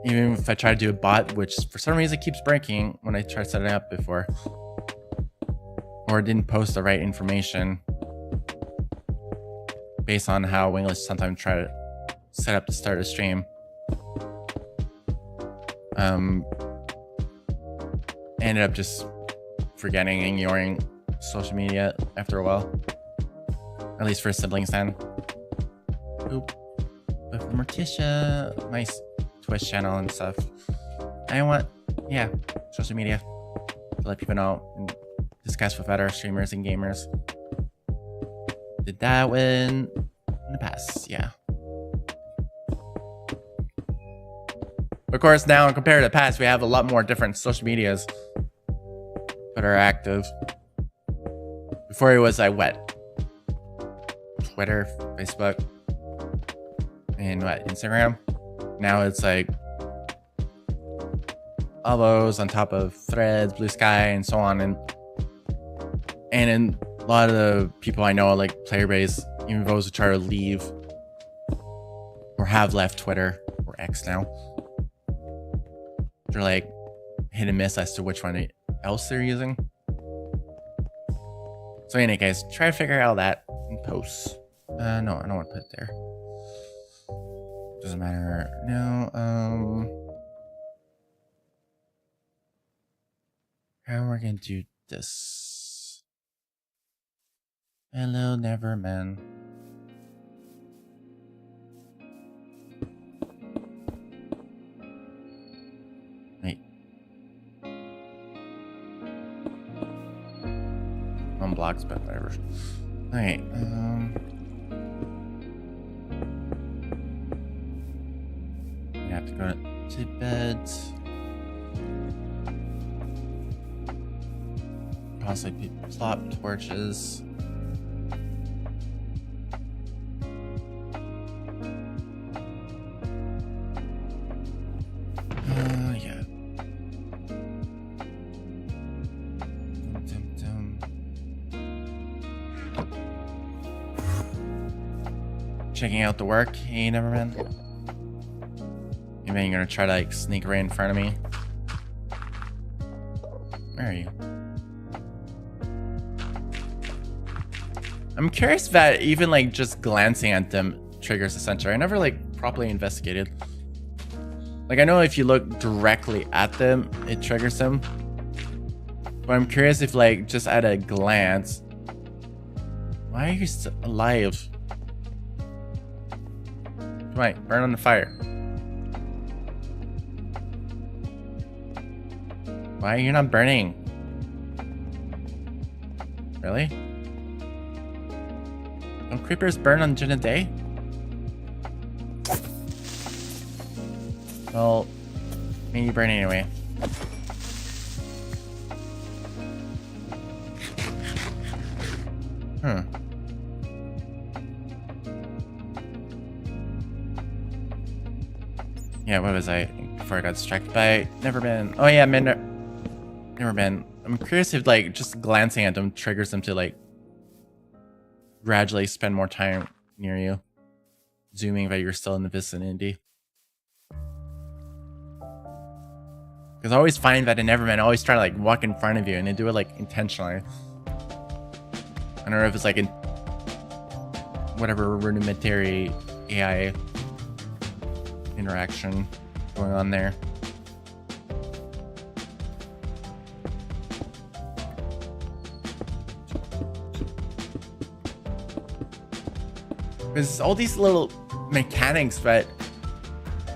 even if I try to do a bot, which for some reason keeps breaking when I try to set it up before, or didn't post the right information based on how Wingless sometimes try to set up to start a stream. Ended up just forgetting, ignoring social media after a while. At least for Siblings Den. Oop. But for Morticia, my Twitch channel and stuff, I want, yeah, social media to let people know and discuss with other streamers and gamers. Did that in the past, yeah. Of course, now compared to the past, we have a lot more different social medias that are active. Before it was like what? Twitter, Facebook, and what? Instagram? Now it's like all those on top of Threads, Blue Sky, and so on. And in a lot of the people I know, like player base, even those who try to leave or have left Twitter or X now, they're like hit and miss as to which one else they're using. So in any case, try to figure out that and post. No, I don't want to put it there. Doesn't matter. No, how are we gonna do this? Hello, Neverman. Wait. On blocks, but whatever. Okay, I have to go to bed. Possibly plop torches. Yeah. Checking out the work. Hey, Neverman. You mean you're gonna try to like sneak right in front of me? Where are you? I'm curious that even like just glancing at them triggers a sensor. I never like properly investigated. Like I know if you look directly at them, it triggers them. But I'm curious if like just at a glance, why are you still alive? Come on, burn on the fire. Why are you not burning? Really? Don't creepers burn on during the day? Well, maybe burn anyway. Yeah, what was I before I got distracted by Neverman? Oh yeah, Neverman. I'm curious if like just glancing at them triggers them to like gradually spend more time near you, assuming that you're still in the vicinity. Because I always find that in Neverman, I always try to like walk in front of you, and they do it like intentionally. I don't know if it's like in whatever rudimentary AI interaction going on there. There's all these little mechanics that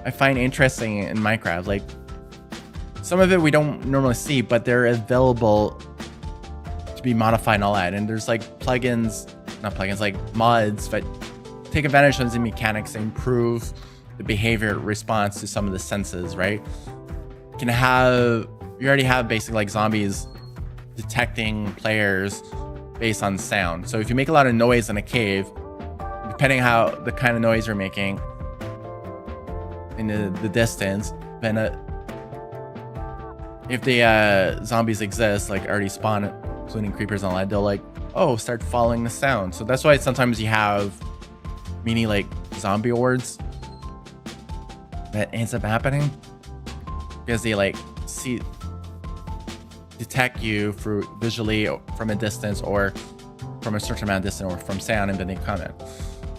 I find interesting in Minecraft. Like, some of it we don't normally see, but they're available to be modified and all that. And there's like like mods that take advantage of the mechanics and improve the behavior response to some of the senses, right? You already have basically like zombies detecting players based on sound. So if you make a lot of noise in a cave, depending how the kind of noise you're making in the distance, then if the zombies exist, like already spawn, including creepers and all that, they'll like, oh, start following the sound. So that's why sometimes you have mini like zombie hordes that ends up happening, because they like detect you through visually from a distance, or from a certain amount of distance, or from sound, and then they come in.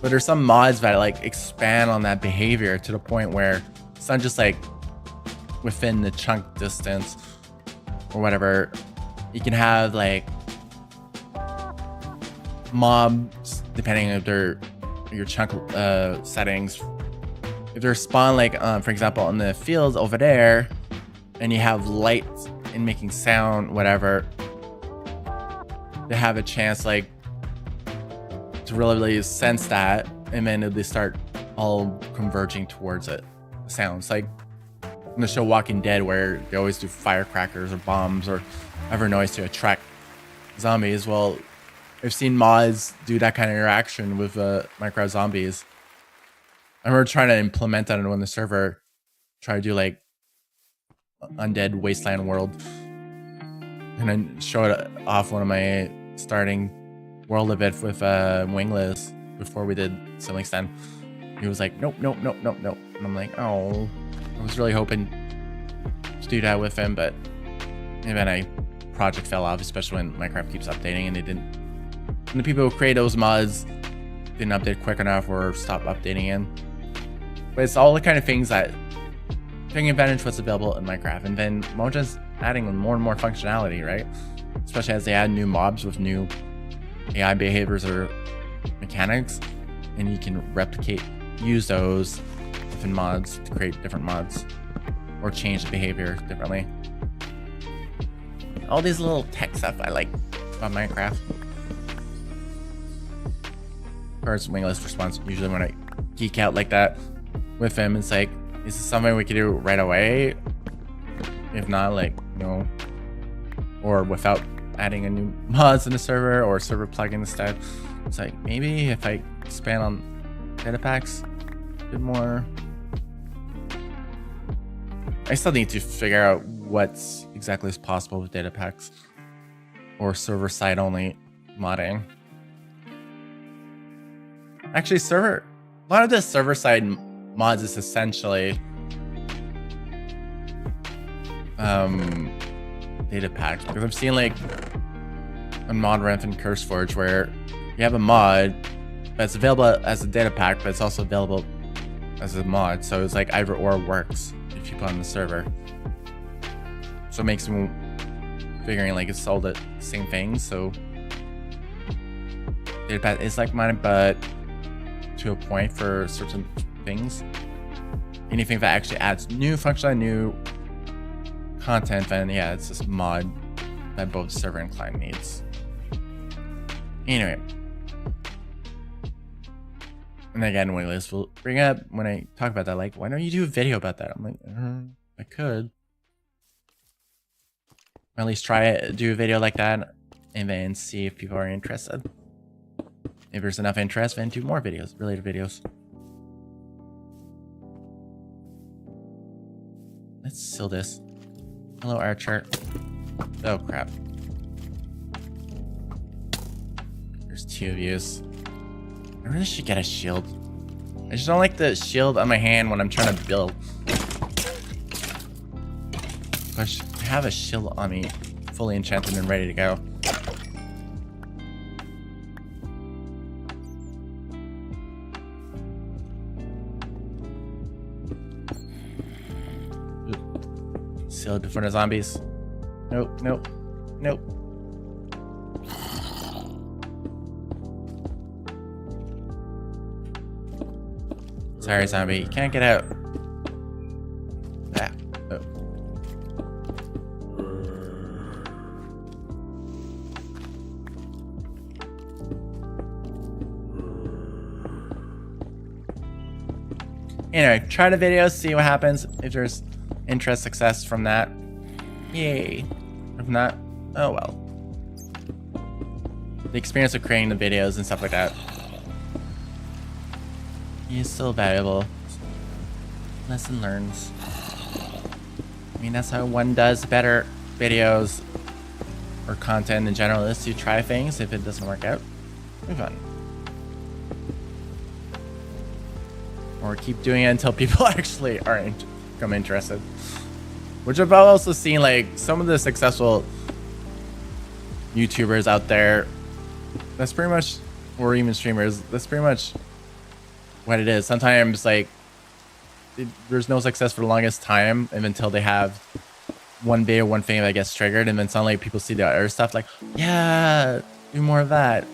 But there's some mods that like expand on that behavior to the point where it's not just like within the chunk distance or whatever. You can have like mobs, depending if they're your chunk settings. If they're spawned like for example in the fields over there, and you have light and making sound, whatever, they have a chance like to really sense that, and then they start all converging towards it. Sounds like in the show Walking Dead, where they always do firecrackers or bombs or other noise to attract zombies. Well, I've seen mods do that kind of interaction with Minecraft zombies. I remember trying to implement that on the server, try to do like undead wasteland world, and then show it off one of my starting world of it with Wingless before we did Siblings Den. He was like, nope. And I'm like, oh, I was really hoping to do that with him, but then a project fell off, especially when Minecraft keeps updating, and the people who create those mods didn't update quick enough or stop updating in. But it's all the kind of things that taking advantage of what's available in Minecraft, and then Moja's adding more and more functionality, right? Especially as they add new mobs with new AI behaviors or mechanics, and you can use those within mods to create different mods or change the behavior differently. All these little tech stuff I like about Minecraft. Of course, Wingless response usually when I geek out like that with him, it's like, is this something we can do right away? If not, like, no, or without adding a new mods in the server or server plugin instead. It's like, maybe if I expand on data packs a bit more. I still need to figure out what's exactly is possible with data packs or server side only modding. Actually, a lot of the server side mods is essentially data packs, because I've seen like on Mod Ramp and CurseForge where you have a mod that's available as a data pack, but it's also available as a mod. So it's like either or works if you put on the server. So it makes me figuring like it's all the same thing. So data pack is like mine, but to a point for certain things. Anything that actually adds new functionality, new content, then yeah, it's this mod that both server and client needs. Anyway, and again, Wingless will bring up when I talk about that, like, why don't you do a video about that? I'm like, I could, or at least do a video like that, and then see if people are interested. If there's enough interest, then do more videos, related videos. Let's seal this. Hello, Archer. Oh, crap. There's two of yous. I really should get a shield. I just don't like the shield on my hand when I'm trying to build. I have a shield on me, fully enchanted and ready to go. Shield for the zombies. Nope, nope, nope. Sorry, zombie. You can't get out. Ah. Oh. Anyway, try the videos, see what happens. If there's interest, success from that, yay. If not, oh well. The experience of creating the videos and stuff like that is still valuable. Lesson learned. I mean, that's how one does better videos or content in general, is to try things. If it doesn't work out, move on. Or keep doing it until people actually become interested. Which I've also seen, like, some of the successful YouTubers out there, that's pretty much, or even streamers, that's pretty much what it is. Sometimes, like, there's no success for the longest time, and until they have one video, one thing that gets triggered, and then suddenly people see the other stuff, like, yeah, do more of that.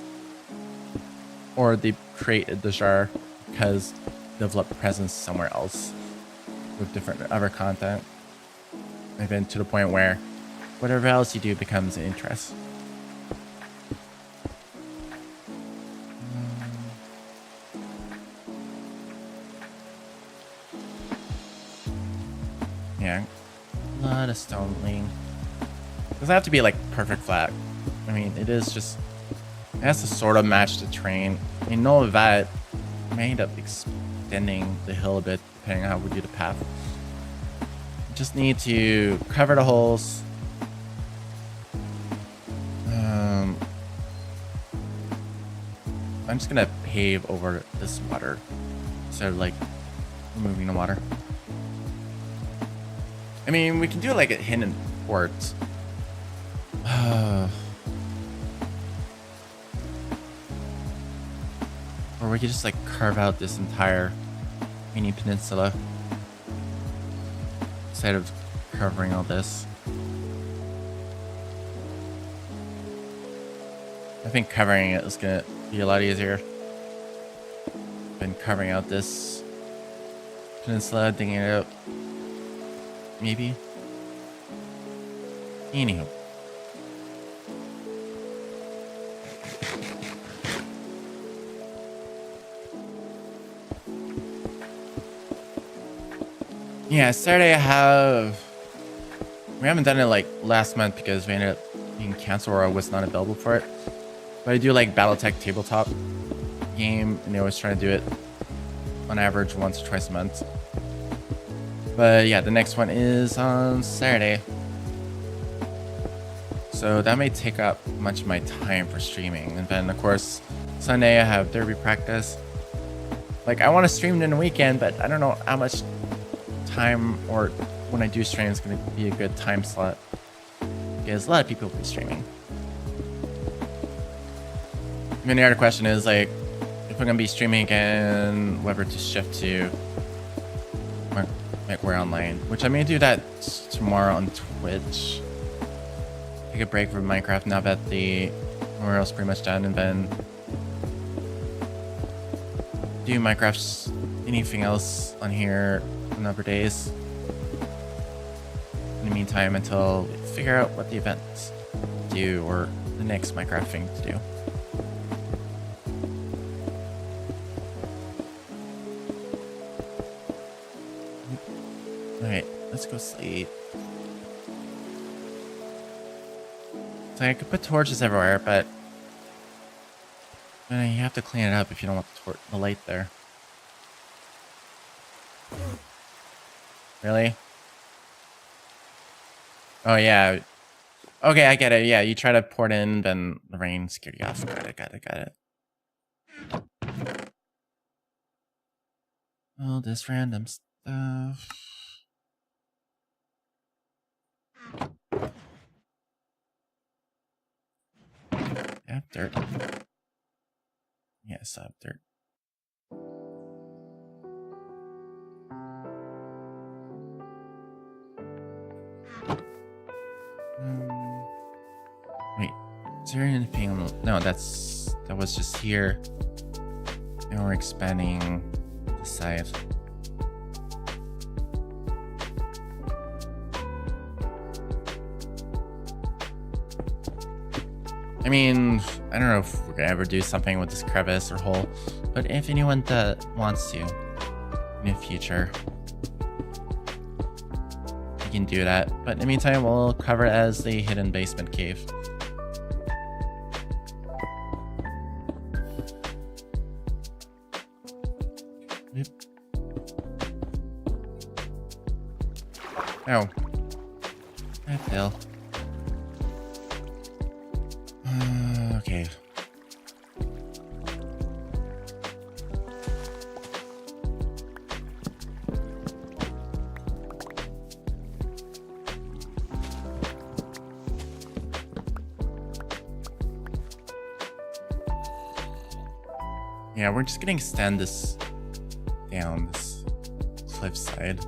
Or they create the genre because develop presence somewhere else with different other content. And then to the point where whatever else you do becomes an interest. Yeah, a lot of stone laying. Doesn't have to be like perfect flat. I mean, it is just, it has to sort of match the terrain. I mean, know that may end up extending the hill a bit depending on how we do the path. Just need to cover the holes. I'm just gonna pave over this water instead of like removing the water. I mean, we can do like a hidden port. Or we could just like carve out this entire mini peninsula instead of covering all this. I think covering it is gonna be a lot easier than covering out this peninsula, digging it out. Maybe. Anyhow. Yeah, Saturday we haven't done it like last month because we ended up being canceled or I was not available for it. But I do like Battletech tabletop game, and they always try to do it on average once or twice a month. But yeah, the next one is on Saturday. So that may take up much of my time for streaming. And then of course, Sunday I have derby practice. Like, I want to stream in the weekend, but I don't know how much time or when I do stream is going to be a good time slot. Because a lot of people will be streaming. And then the other question is, like, if I'm going to be streaming again, whether to shift to like we're online, which I may do that tomorrow on Twitch. Take a break from Minecraft now that the memorial's pretty much done, and then do Minecraft, anything else on here on other days. In the meantime, until we figure out what the events do or the next Minecraft thing to do. Alright, let's go sleep. So I could put torches everywhere, but you have to clean it up if you don't want the light there. Really? Oh yeah. Okay, I get it. Yeah, you try to pour it in, then the rain scared you off. Got it. All this random stuff. have dirt? Yes, I have dirt. Wait, is there anything on the... No, that was just here. Now we're expanding the side. I mean, I don't know if we're gonna ever do something with this crevice or hole, but if anyone that wants to in the future, you can do that. But in the meantime, we'll cover it as the hidden basement cave. Yep. Oh. I fell. Okay. Yeah, we're just gonna extend this down this cliffside,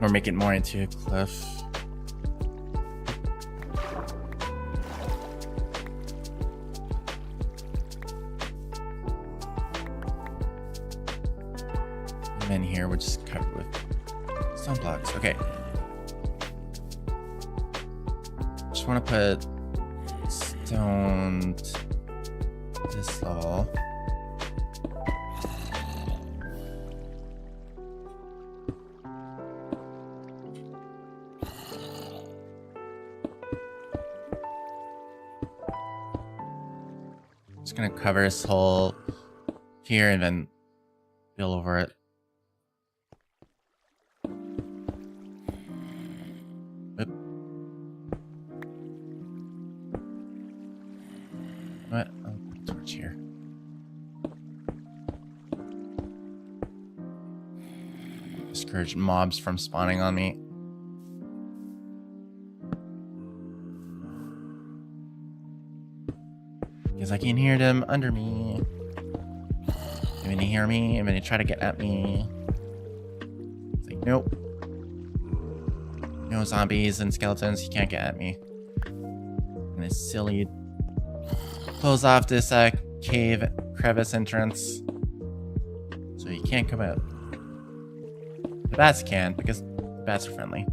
or make it more into a cliff. And then here we're just covered with stone blocks. Okay. Just want to put stone this level. Just gonna cover this hole here and then build over it. Oop. What? Oh, torch here. Discourage mobs from spawning on me. Because I can hear them under me. And when they hear me, and when they try to get at me, it's like, nope. No zombies and skeletons, you can't get at me. And this silly close off this cave crevice entrance, so you can't come out. The bats can, because the bats are friendly.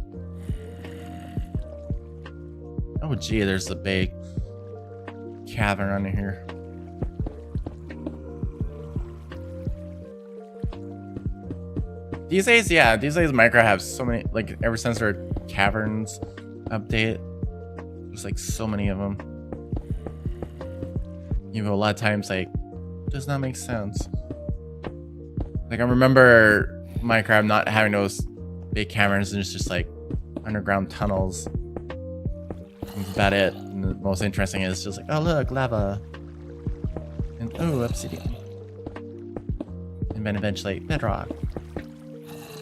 Oh gee, there's a big cavern under here. These days Minecraft have so many, like, ever since their caverns update, there's like so many of them. You know, a lot of times, like, does not make sense. Like, I remember Minecraft not having those big caverns, and it's just like underground tunnels. That's about it. And the most interesting is just like, oh look, lava, and oh, obsidian, and then eventually bedrock.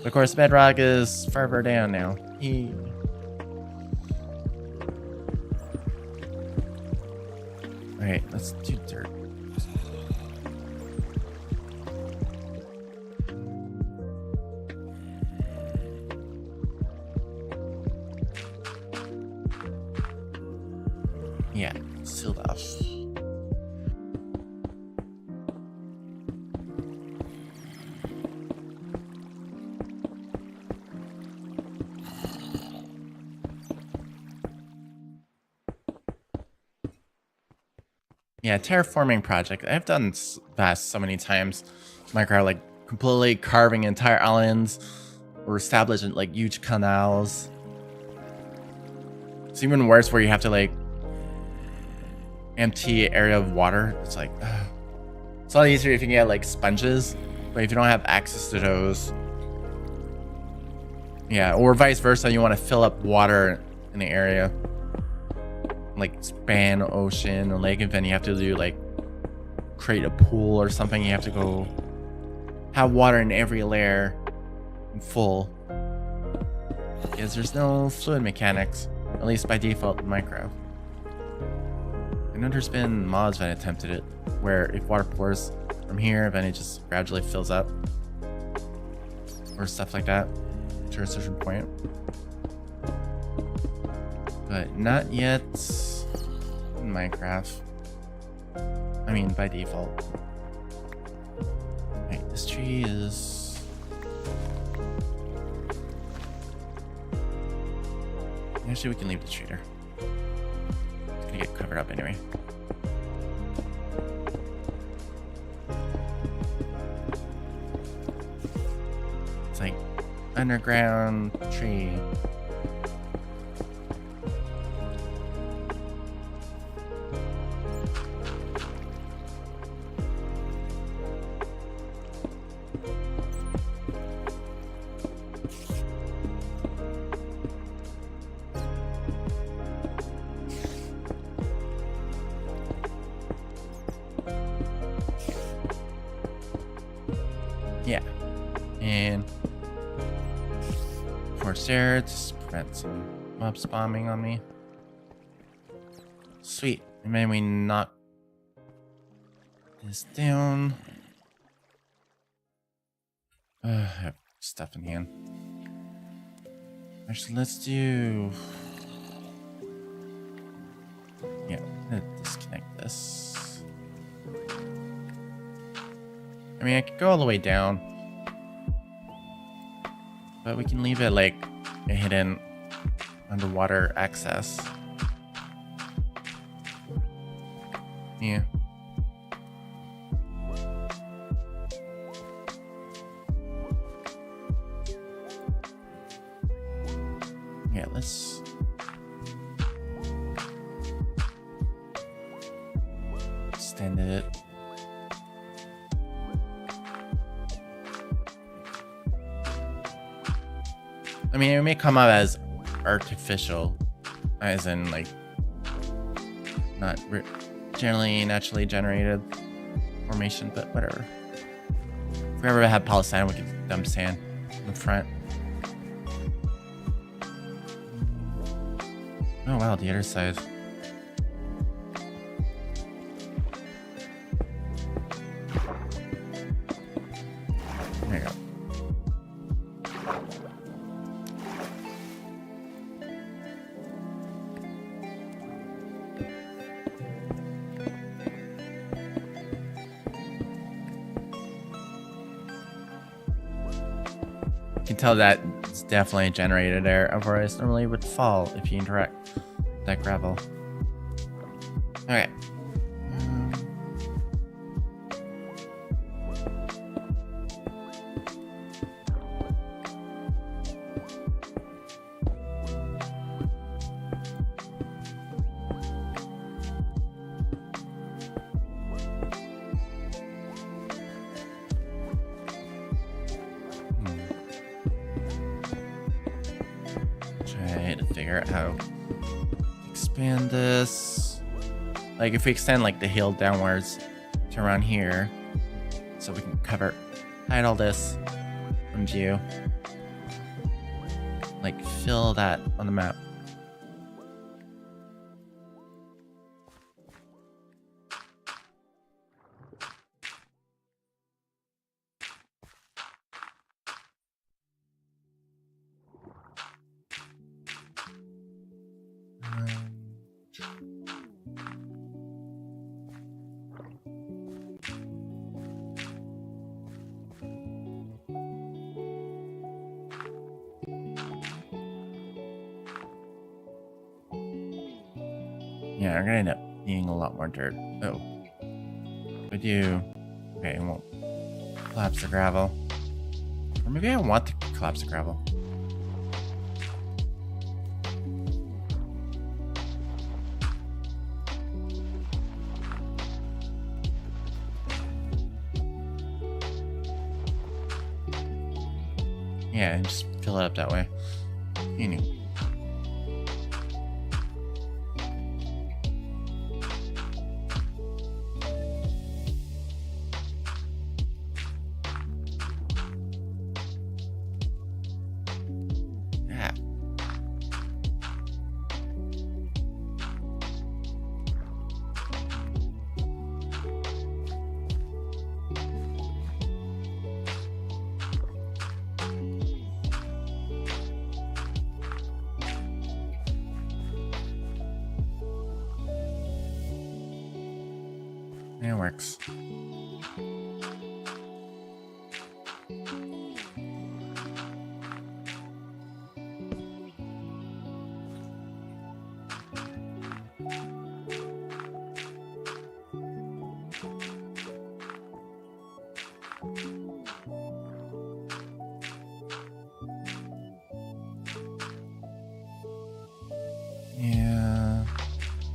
Of course, bedrock is further down now. Alright, let's do dirt. Yeah, sealed off. Yeah, terraforming project. I've done that so many times. Minecraft, like, completely carving entire islands or establishing like huge canals. It's even worse where you have to like empty area of water. It's like it's a lot easier if you can get like sponges, but if you don't have access to those, yeah, or vice versa, you want to fill up water in the area, like span ocean or lake, and then you have to do like create a pool or something. You have to go have water in every layer full, because there's no fluid mechanics, at least by default in Minecraft. I know there's been mods that attempted it, where if water pours from here, then it just gradually fills up. Or stuff like that, to a certain point. But not yet in Minecraft. I mean, by default. Right, this tree is... Actually, we can leave the tree there. It's gonna get covered up anyway. It's like underground tree. Yeah, and force there to prevent some mob spamming on me. Sweet, and then we knock this down. I have stuff in hand. Actually, let's do... Yeah, I'm gonna disconnect this. I mean, I could go all the way down, but we can leave it like a hidden underwater access. Yeah. Yeah, let's... extend it. I mean, it may come out as artificial, as in like not generally naturally generated formation, but whatever. If we ever have Palestine, we can dump sand in the front. Oh wow, the other side. There you go. You can tell that it's definitely generated there, otherwise normally it would fall if you interact with that gravel. Okay. Try to figure out how to expand this. Like if we extend like the hill downwards to around here, so we can hide all this from view. Like fill that on the map. Yeah, we're gonna end up needing a lot more dirt. Oh. We do. Okay, it won't collapse the gravel. Or maybe I want to collapse the gravel. Yeah, and just fill it up that way. Anyway. It works.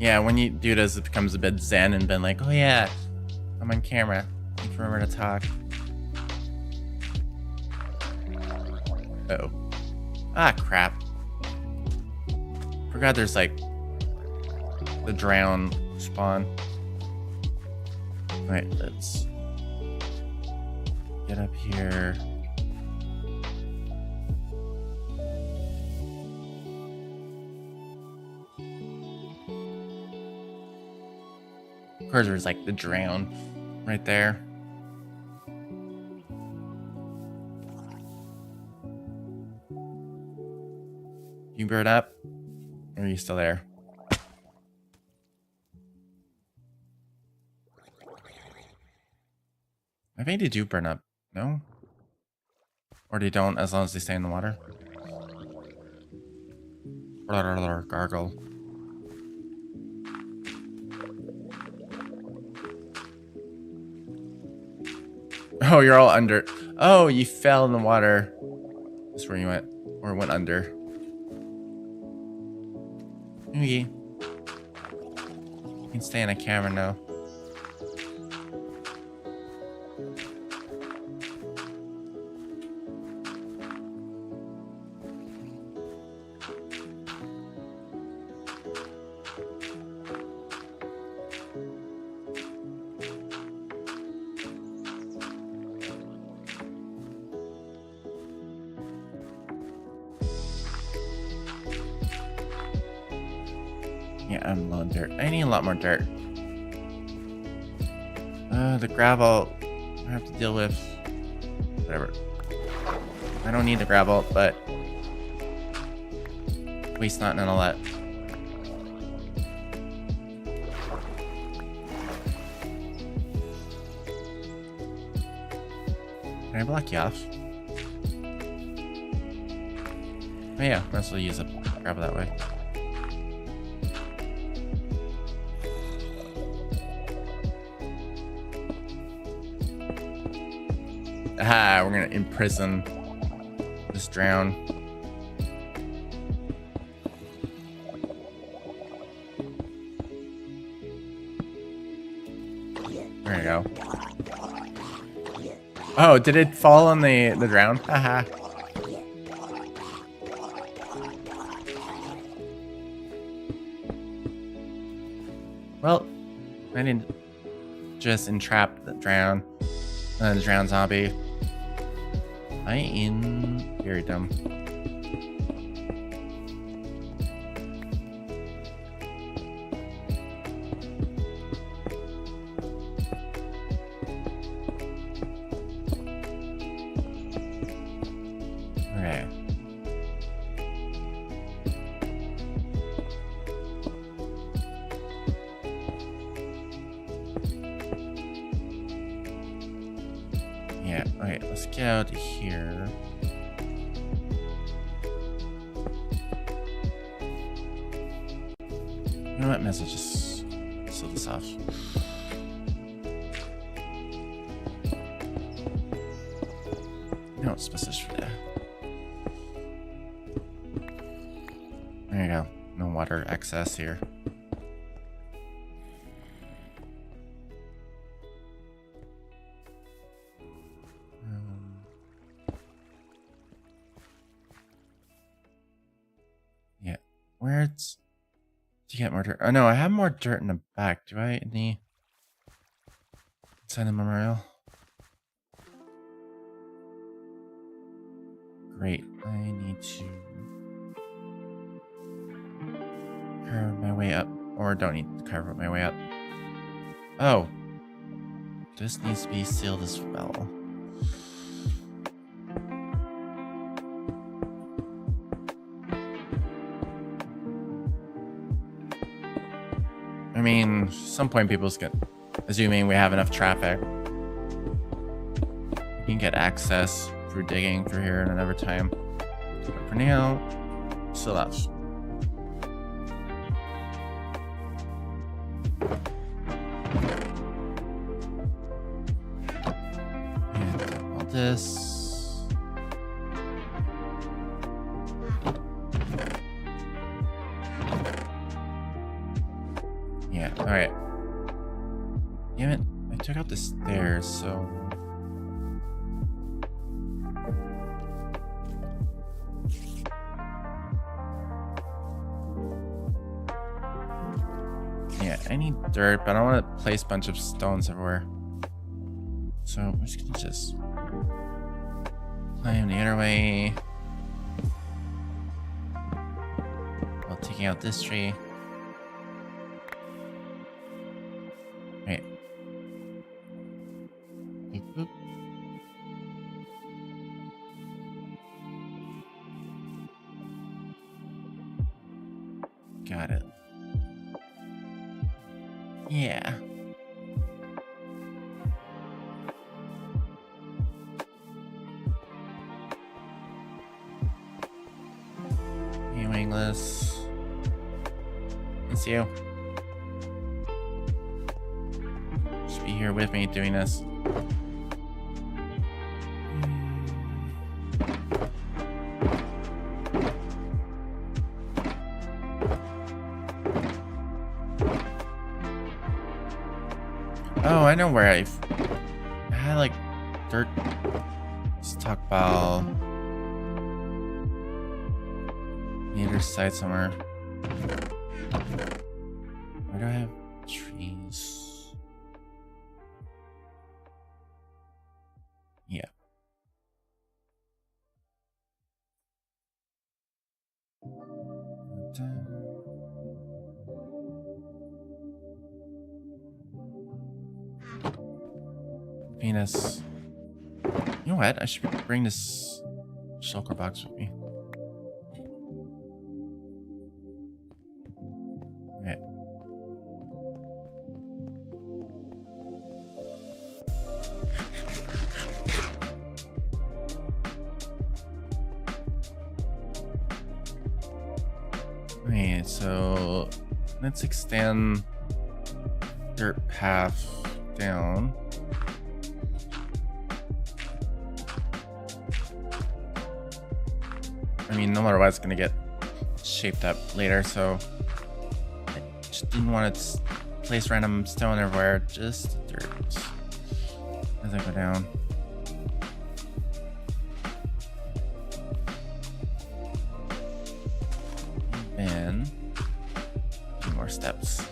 Yeah, when you do this, it becomes a bit zen and been like, oh yeah, I'm on camera. I can remember to talk. Uh-oh. Ah, crap. Forgot there's like the drown spawn. Alright, let's get up here. Of course, there's like the drown right there. You burn up? Or are you still there? I think they do burn up. No? Or they don't as long as they stay in the water? Gargle. Oh, you're all under. Oh, you fell in the water. That's where you went. Or went under. Okay. You can stay in a camera now. Yeah, I'm low on dirt. I need a lot more dirt. The gravel I have to deal with. Whatever. I don't need the gravel, but waste not none of that. Can I block you off? Oh yeah, might as well use a gravel that way. Ah, we're gonna imprison this drown. There you go. Oh, did it fall on the drown? Haha. Well, I didn't just entrap the drown. The drown zombie. I am very dumb. Okay. Yeah, okay, let's get out of here. You know what, message just seal this off. No, it's message for that. There you go. No water excess here. Yeah. Where's... Do you get more dirt? Oh no, I have more dirt in the back. Do I in the... Inside the memorial? Great. I need to... carve my way up. Or don't need to carve my way up. Oh. This needs to be sealed as well. I mean, at some point people's gonna assuming we have enough traffic. We can get access through digging through here another time. But for now, still out. And all this. Yeah, alright. Damn it, I took out the stairs, so... Yeah, I need dirt, but I don't want to place a bunch of stones everywhere. So I'm just gonna climb the other way. While taking out this tree. Right. Boop, boop. Got it. Yeah. Hey, Wingless. It's you. Just be here with me doing this. Oh, I know where I had like dirt stockpile. Near side somewhere. Where do I have trees? Yeah. Venus. You know what? I should bring this shulker box with me. Right. Right, so let's extend dirt path down. I mean, no matter what, it's gonna get shaped up later, so I just didn't want to place random stone everywhere, just dirt as I go down. And 2 more steps.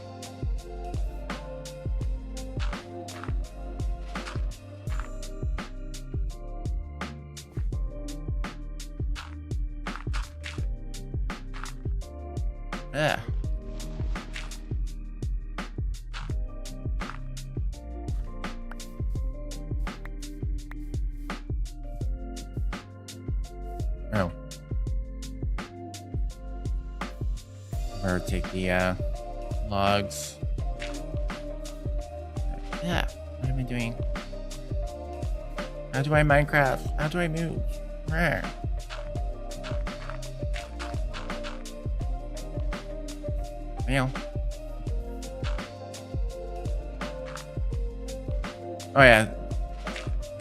Yeah. Oh. Or take the logs. Yeah. What am I doing? How do I Minecraft? How do I move? Rah. Oh yeah,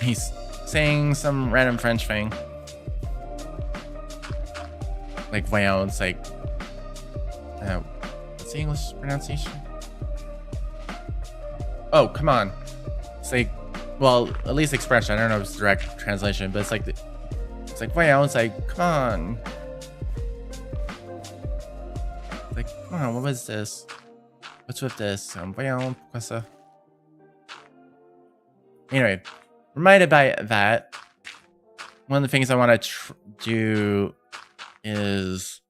he's saying some random French thing. Like voyons, it's like what's the English pronunciation? Oh, come on. It's like, well, at least expression. I don't know if it's direct translation, but it's like voyons, it's like, come on. Like, come on, what was this? What's with this? Voyons, pourquoi ça? Anyway, reminded by that, one of the things I want to do is,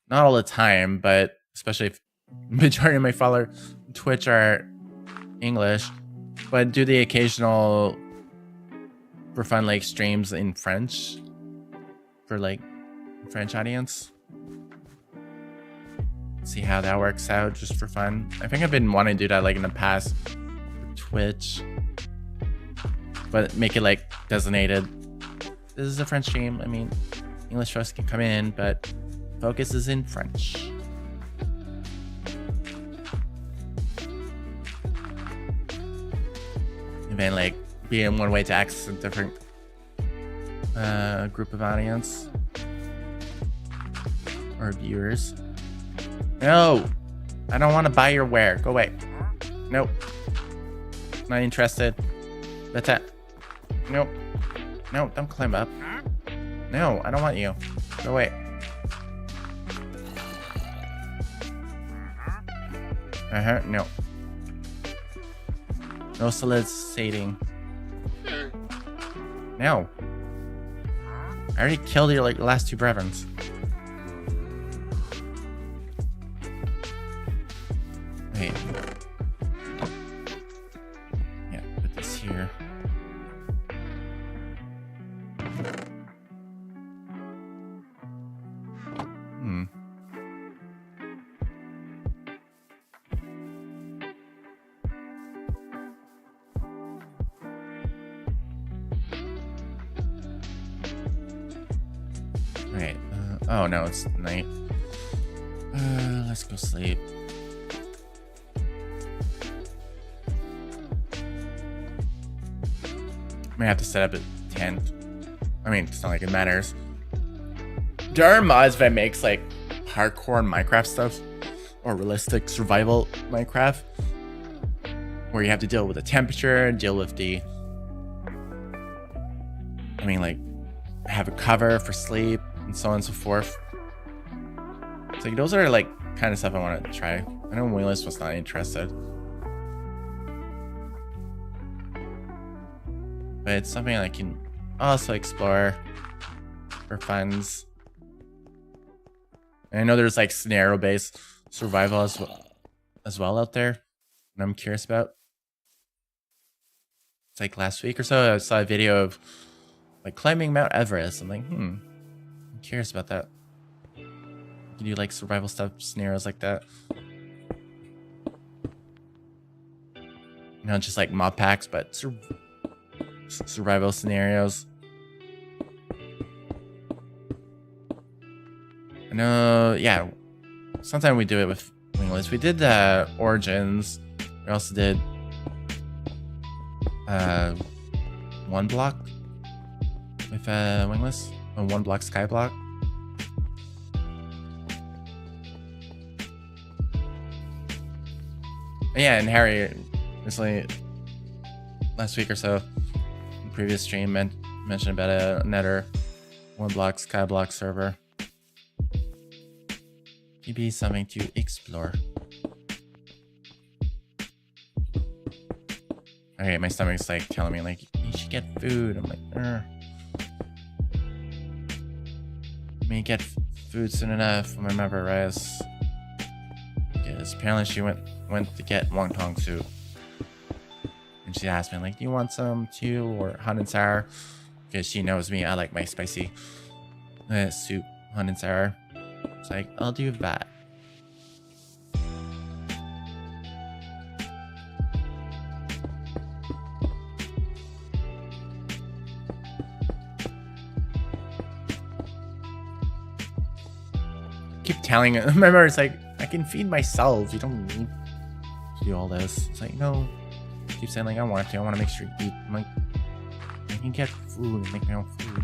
not all the time, but especially if majority of my followers on Twitch are English, but do the occasional for fun like streams in French for like French audience. See how that works out just for fun. I think I've been wanting to do that like in the past Twitch, but make it like designated. This is a French stream. I mean, English folks can come in, but focus is in French. And then like being one way to access a different group of audience or viewers. No, I don't want to buy your ware. Go away. Nope. Not interested. That's it. Nope. No, don't climb up. No, I don't want you. Go away. No. No soliciting. No. I already killed your like last two brevins. Wait. Yeah, put this here. Wait, oh no, it's night. Let's go sleep. I may have to set up a tent. I mean, it's not like it matters. There are mods that makes like hardcore Minecraft stuff or realistic survival Minecraft where you have to deal with the temperature, deal with the, I mean, like have a cover for sleep and so on and so forth. So like, those are like kind of stuff I want to try. I know Wingless was not interested, but it's something I can also explore for funds. And I know there's like scenario-based survival as well out there, and I'm curious about. It's like last week or so, I saw a video of like climbing Mount Everest. I'm like, I'm curious about that. You can do like survival stuff, scenarios like that. You know, just like mod packs, but survival scenarios. I know, yeah. Sometimes we do it with Wingless. We did Origins. We also did one block with Wingless. A one block skyblock. Yeah, and Harry recently, last week or so, in the previous stream, mentioned about another one block skyblock server. Maybe something to explore. Okay, my stomach's like telling me like you should get food. I'm like, May get food soon enough. I remember Rice. Because apparently she went to get wonton soup, and she asked me like, "Do you want some too, or hot and sour?" Because she knows me. I like my spicy soup, hot and sour. It's like, I'll do that. Keep telling it. Remember, it's like, I can feed myself. You don't need to do all this. It's like, no. Keep saying like, I want to make sure you eat. I'm like, I can get food and make my own food.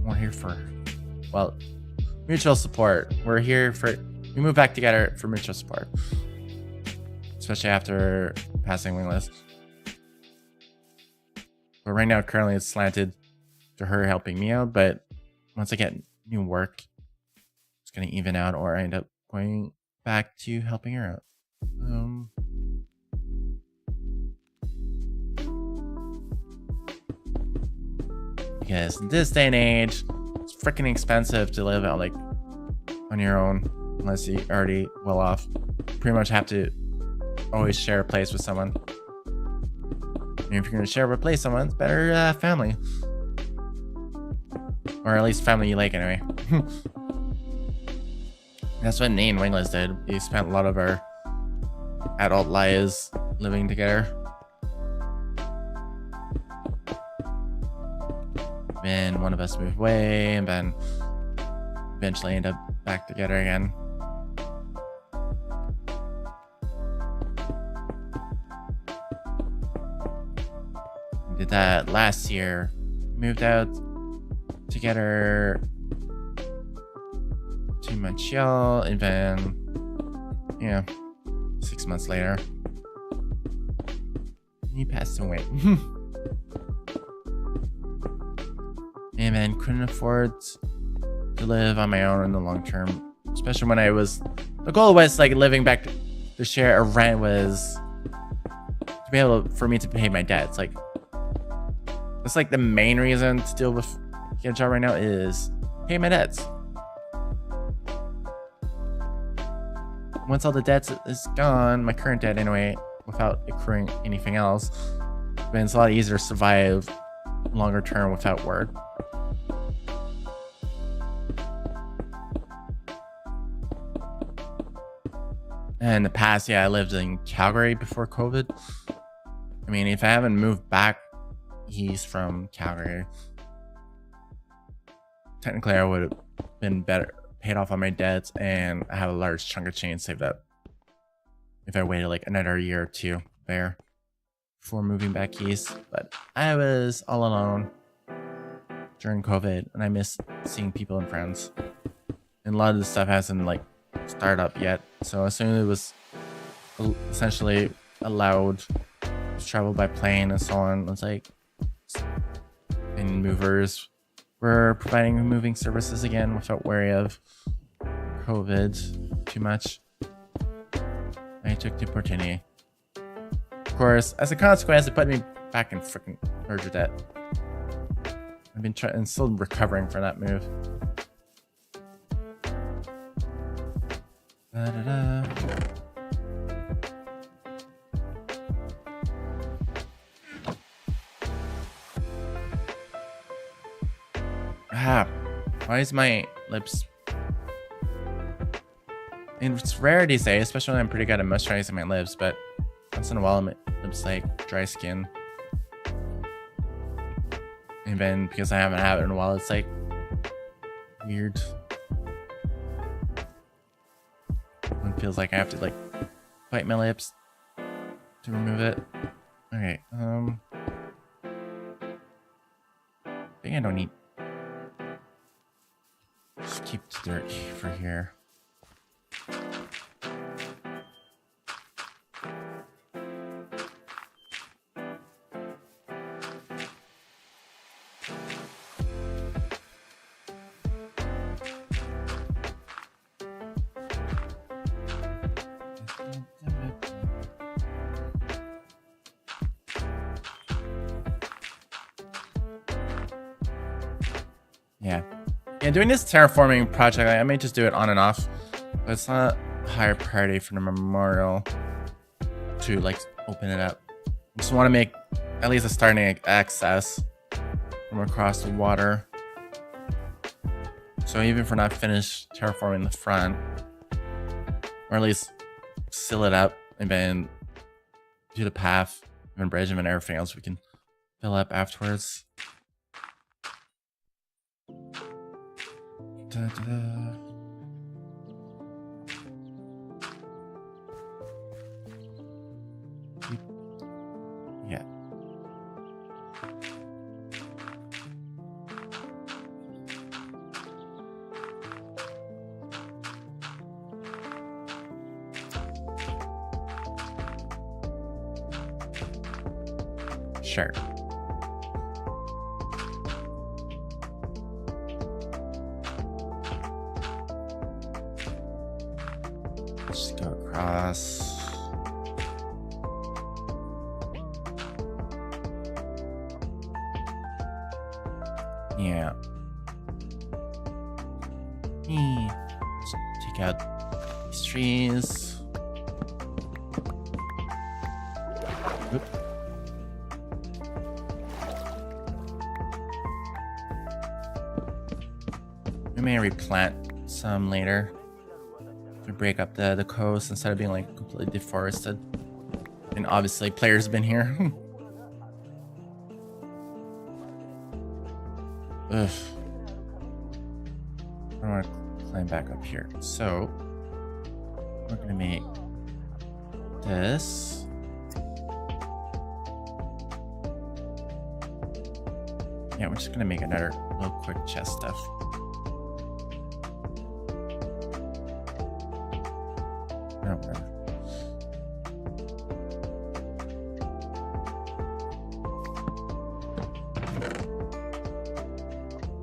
We're here for, well, mutual support. We're here for, we moved back together for mutual support. Especially after passing Wingless. But right now, currently it's slanted to her helping me out, but once I get new work, it's going to even out, or I end up going back to helping her out. Because in this day and age, it's freaking expensive to live out like on your own, unless you're already well off. You pretty much have to always share a place with someone. And if you're going to share a place with someone, it's better family. Or at least family you like anyway. That's what Nate and Wingless did. We spent a lot of our adult lives living together. Then one of us moved away, and then eventually end up back together again. Did that last year. Moved out together to Montreal, and then 6 months later, he passed away. And then couldn't afford to live on my own in the long term, especially when the goal was like living back to share a rent was to be able for me to pay my debts. Like that's like the main reason to deal with get a job right now is pay my debts. Once all the debts is gone, my current debt anyway, without accruing anything else, then it's a lot easier to survive longer term without work. And in the past, I lived in Calgary before COVID. I mean, if I haven't moved back east from Calgary, technically I would have been better paid off on my debts, and I have a large chunk of change saved up if I waited like another year or two there before moving back east. But I was all alone during COVID, and I miss seeing people and friends. And a lot of this stuff hasn't like started up yet. So as soon as it was essentially allowed to travel by plane and so on, it's like, and movers were providing moving services again without worry of COVID too much. I took the opportunity. Of course, as a consequence, it put me back in freaking merger debt. I've been trying and still recovering from that move. Da-da-da. Why is my lips? And it's rare these days, especially when I'm pretty good at moisturizing my lips, but once in a while my lips like dry skin. And then because I haven't had it in a while, it's like weird. It feels like I have to like bite my lips to remove it. Okay, I think I don't need. Just keep the dirt for here. Yeah, doing this terraforming project, I may just do it on and off, but it's not a higher priority for the memorial to like open it up. I just want to make at least a starting access from across the water. So even if we're not finished terraforming the front, or at least seal it up and then do the path and bridge and everything else we can fill up afterwards. Da, da, da. Yeah. Sure. Just go across. Yeah. Just take out these trees. Oop. We may replant some later. We break up the coast instead of being like completely deforested. And obviously players have been here. Ugh. I don't want to climb back up here. So we're gonna make this. Yeah, we're just gonna make another little quick chest stuff. Oh, whatever.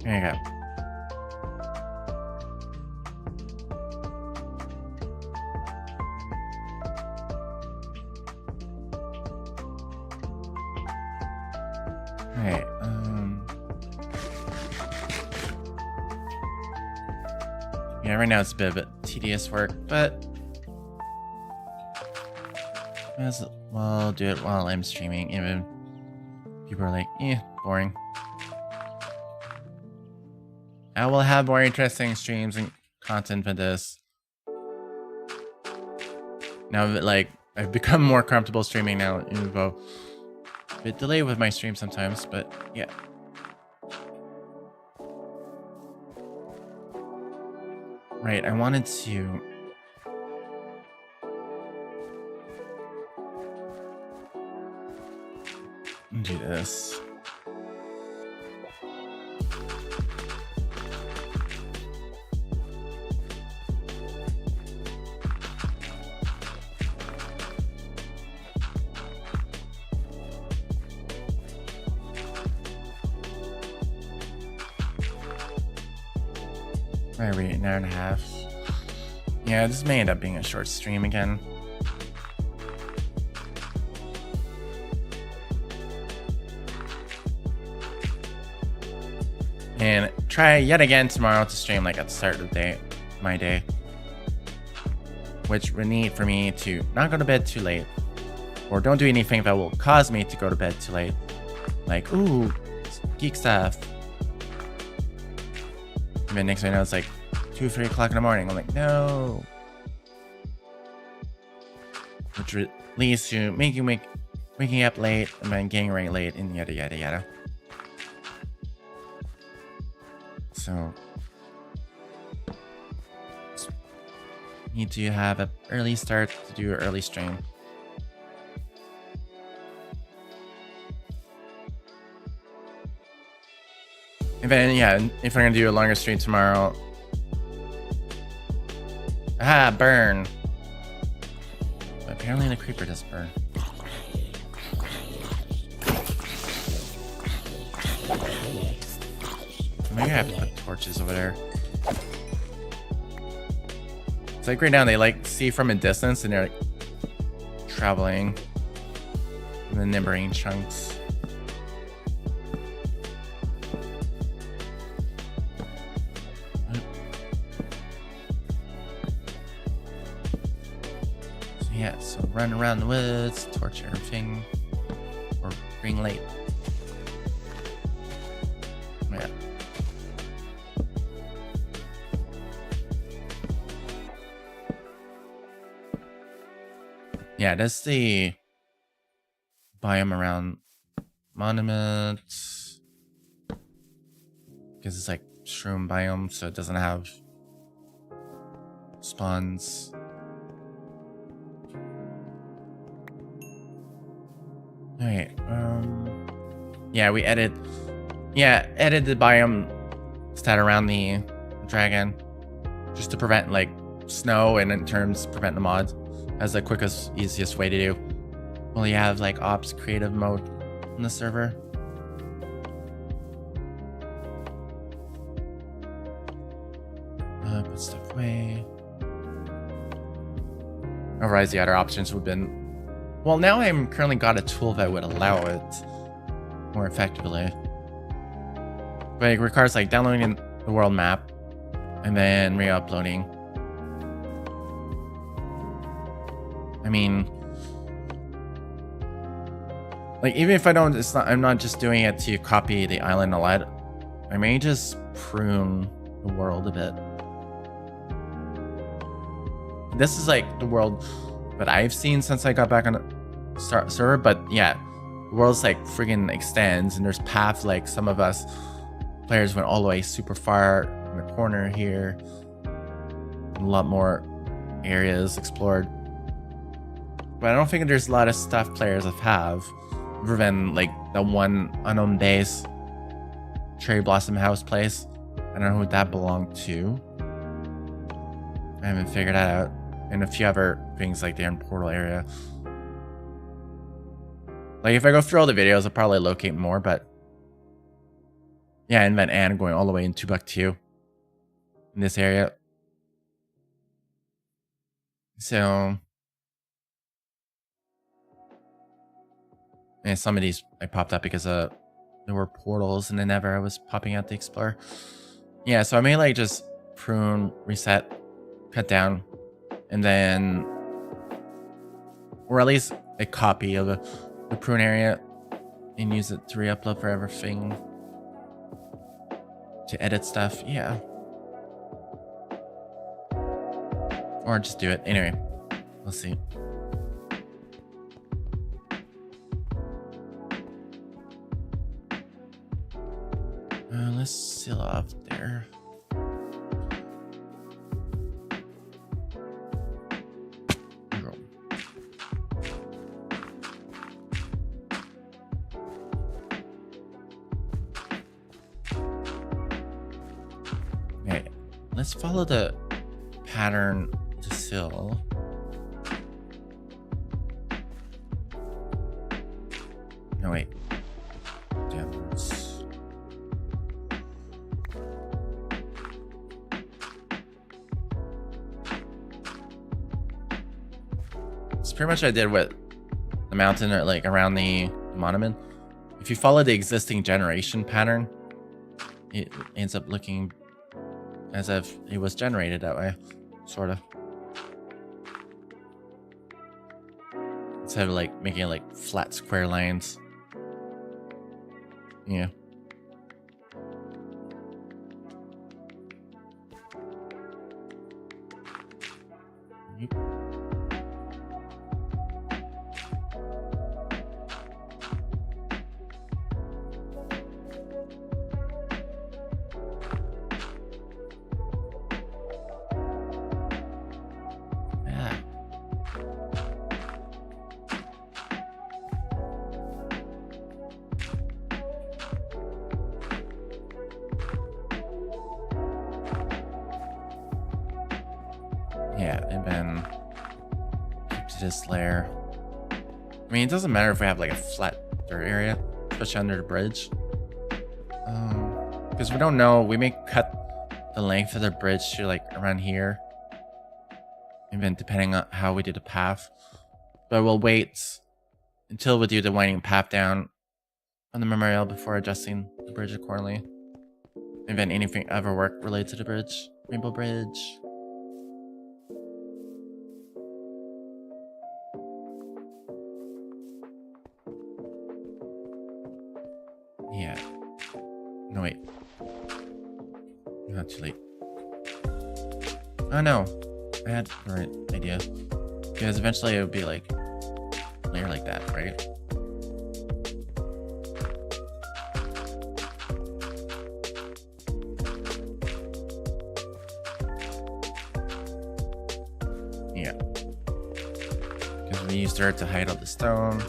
There you go. Alright, yeah, right now it's a bit of tedious work, but I as well do it while I'm streaming, even people are like, boring. I will have more interesting streams and content for this. Now that like I've become more comfortable streaming now, even though a bit delayed with my stream sometimes, but yeah. Right, I wanted to do this. Where are we? An hour and a half. Yeah, this may end up being a short stream again. And try yet again tomorrow to stream like at the start of the day, my day. Which would need for me to not go to bed too late. Or don't do anything that will cause me to go to bed too late. Like, ooh, geek stuff. And then next thing I know, it's like 2, 3 o'clock in the morning. I'm like, no. Which leads to waking up late and then getting ready late and yada yada yada. So need to have an early start to do an early stream. And then yeah, if I'm gonna do a longer stream tomorrow. Burn. But apparently the creeper does burn. Maybe I have to put torches over there. It's like right now they like see from a distance and they're like traveling and then nibbling chunks. So yeah, so run around the woods, torch everything, or bring late. Yeah. Yeah, that's the biome around Monument. Because it's like shroom biome, so it doesn't have spawns. Alright, yeah, we edit the biome stat around the dragon. Just to prevent like snow and in terms prevent the mods. As the quickest, easiest way to do. Well, you have like ops creative mode on the server. Put stuff away. Otherwise, the other options would have been. Well, now I'm currently got a tool that would allow it more effectively. But it requires like downloading the world map and then re-uploading. I mean, like even if I don't, I'm not just doing it to copy the island a lot. I may just prune the world a bit. this is like the world that I've seen since I got back on the server. But yeah, the world's like friggin' extends, and there's paths like some of us players went all the way super far in the corner here. A lot more areas explored. But I don't think there's a lot of stuff players have, other than like the one unknown base, Cherry Blossom House place. I don't know who that belonged to. I haven't figured that out. And a few other things like the in portal area. Like if I go through all the videos, I'll probably locate more, but yeah, Invent Anne going all the way in Timbuktu in this area. So and some of these I popped up because there were portals and then never I was popping out to explore. Yeah, so I may like just prune, reset, cut down, and then, or at least a copy of the prune area and use it to re-upload for everything to edit stuff. Yeah. Or just do it. Anyway, we'll see. Let's seal off there. Okay, let's follow the pattern to seal. No, wait. Downwards. It's pretty much what I did with the mountain, or like around the monument. If you follow the existing generation pattern, it ends up looking as if it was generated that way, sort of. Instead of like making it like flat square lines. Yeah. Yep. Yeah, and then keep to this layer. I mean, it doesn't matter if we have like a flat dirt area, especially under the bridge. Because we don't know, we may cut the length of the bridge to like around here. Even depending on how we do the path. But we'll wait until we do the winding path down on the memorial before adjusting the bridge accordingly. And then anything ever work related to the bridge. Rainbow Bridge. Yeah. No, wait. Not too late. Oh no. I had the right idea. Because eventually it would be like a layer like that, right? Yeah. Because we used dirt to hide all the stone.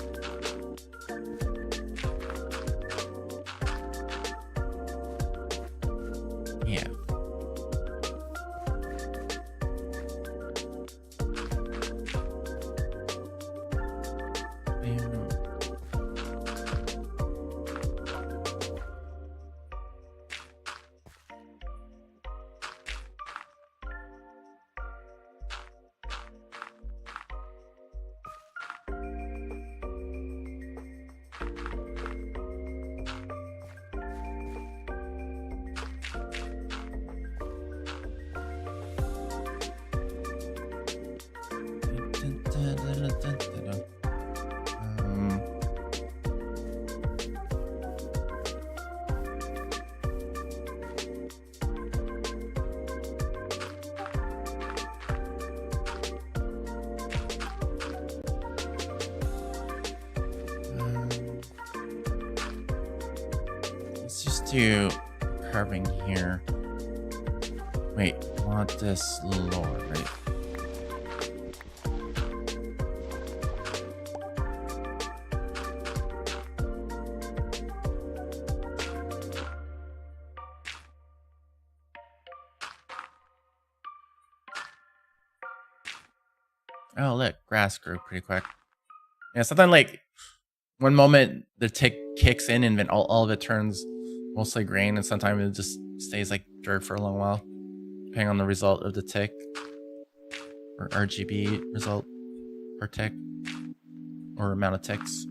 Yeah. do carving here. Wait, I want this lower, right? Oh, look, grass grew pretty quick. Yeah, something like one moment the tick kicks in and then all of it turns mostly green, and sometimes it just stays like dirt for a long while, depending on the result of the tick or RGB result per tick or amount of ticks.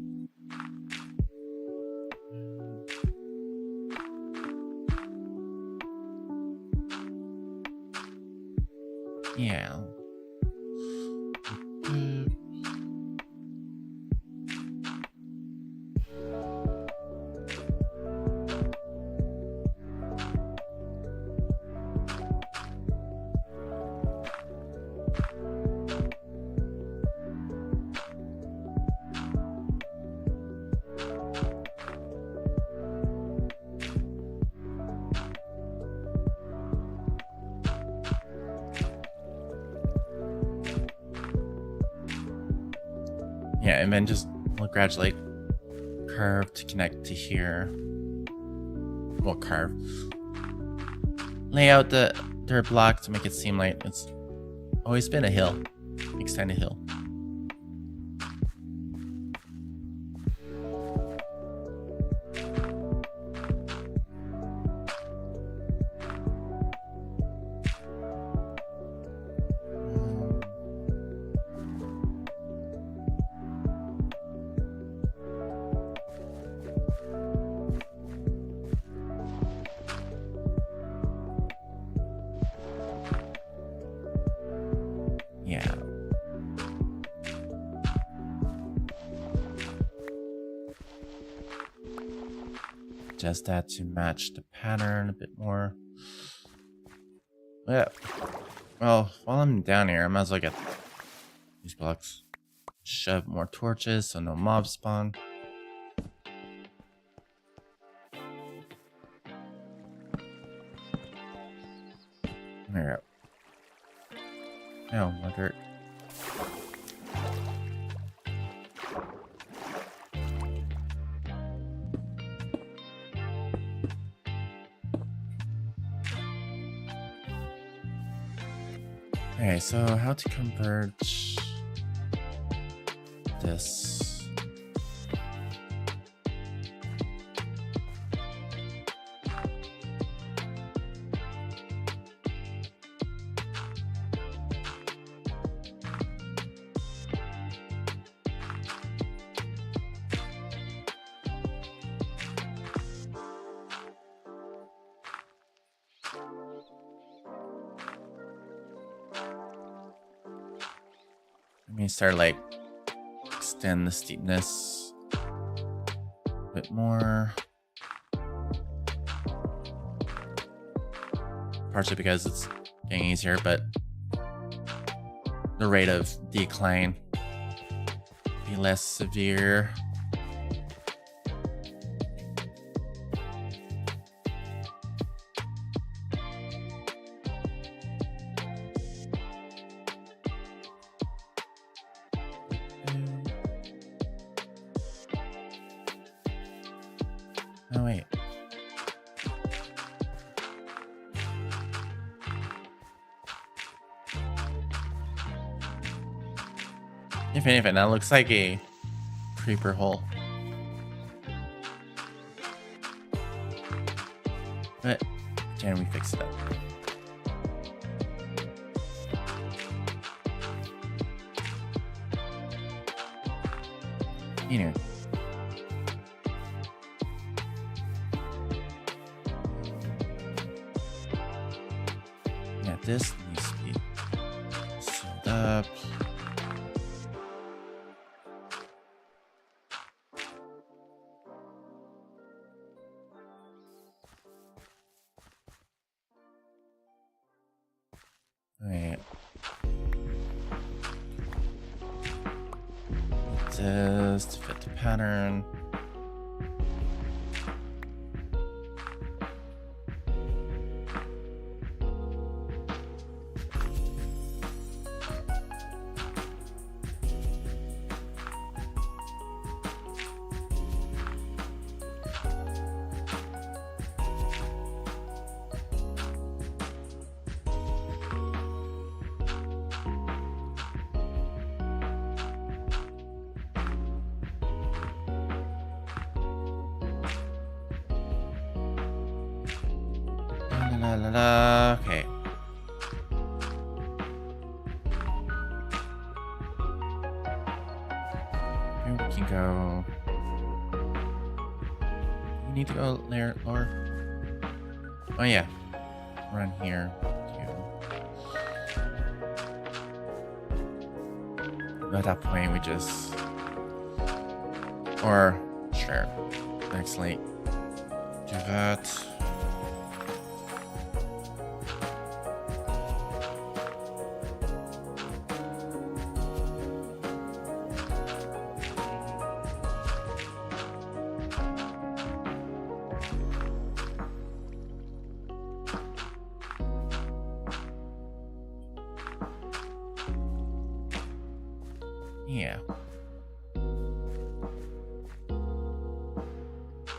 Yeah. Yeah, and then just we'll gradually curve to connect to here. We'll carve. Lay out the dirt block to make it seem like it's always been a hill. Extended hill. Yeah. Adjust that to match the pattern a bit more. Yeah. Well, while I'm down here, I might as well get these blocks. Shove more torches so no mobs spawn. There we go. Oh, more dirt. Okay, so how to converge this? Let me start like extend the steepness a bit more. Partially because it's getting easier, but the rate of decline be less severe. Oh, wait. If anything, that looks like a creeper hole. But can we fix it up? You know. Yeah, this needs to be sealed up. Alright. This to fit the pattern. La la la. Okay. Here we can go. We need to go there, or oh yeah, run here too. At that point, we just or sure, excellent. Do that. Yeah.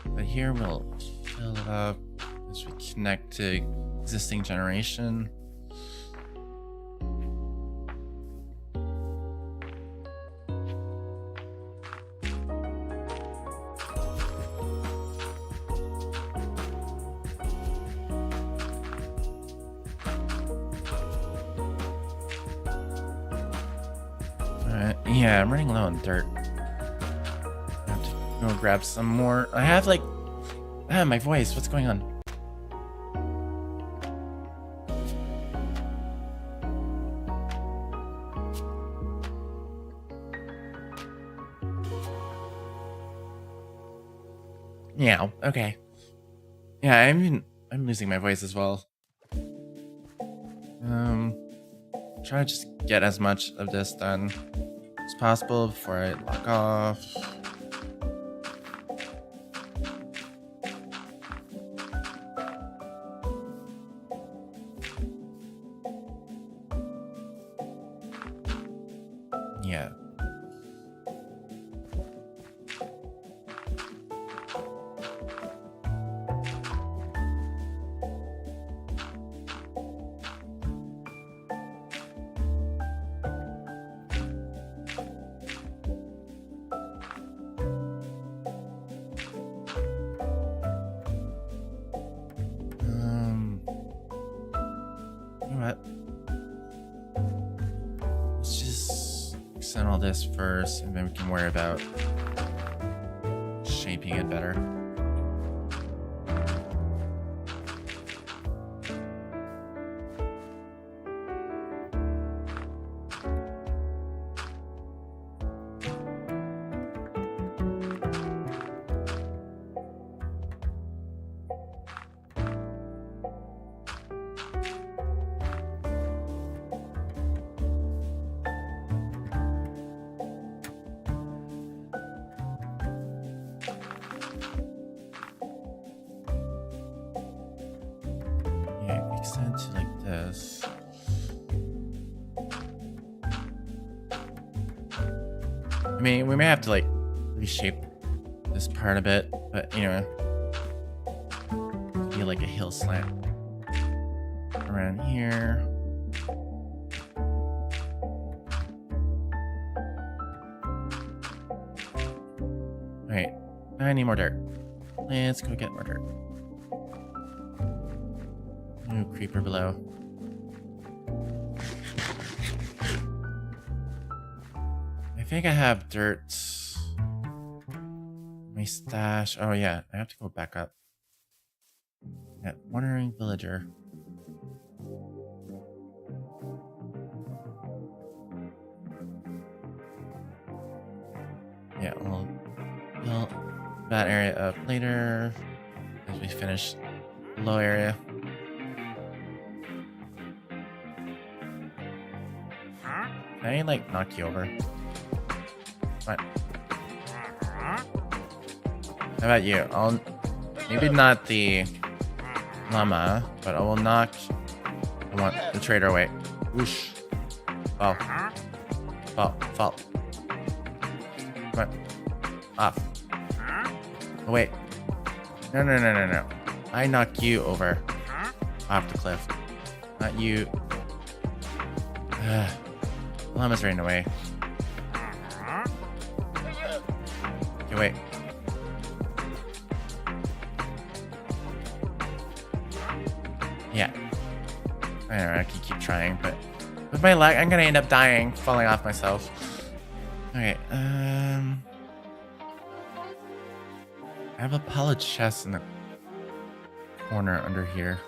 But here we'll fill it up as we connect to existing generation. Yeah, I'm running low on dirt. I have to go grab some more. I have like... my voice. What's going on? Yeah, okay. Yeah, I'm losing my voice as well. Try to just get as much of this done as possible before I log off. Yeah. Let's just send all this first, and then we can worry about shaping it better. Extend to like this. I mean, we may have to like reshape this part a bit, but you know, be like a hill slant around here. All right, I need more dirt. Let's go get more dirt. New creeper below. I think I have dirt. My stash. Oh yeah, I have to go back up. That wandering villager. Yeah, we'll build that area up later as we finish the low area. Can I like knock you over? What? How about you? I'll maybe not the llama, but I will knock the trader away. Whoosh. Fall. Fall. Fall. Come on. Off. Oh wait. No. I knock you over. Off the cliff. Not you. Llama's running away. Okay, wait. Yeah. I don't know, I can keep trying, but with my luck, I'm gonna end up dying, falling off myself. Okay, I have a polished chest in the corner under here.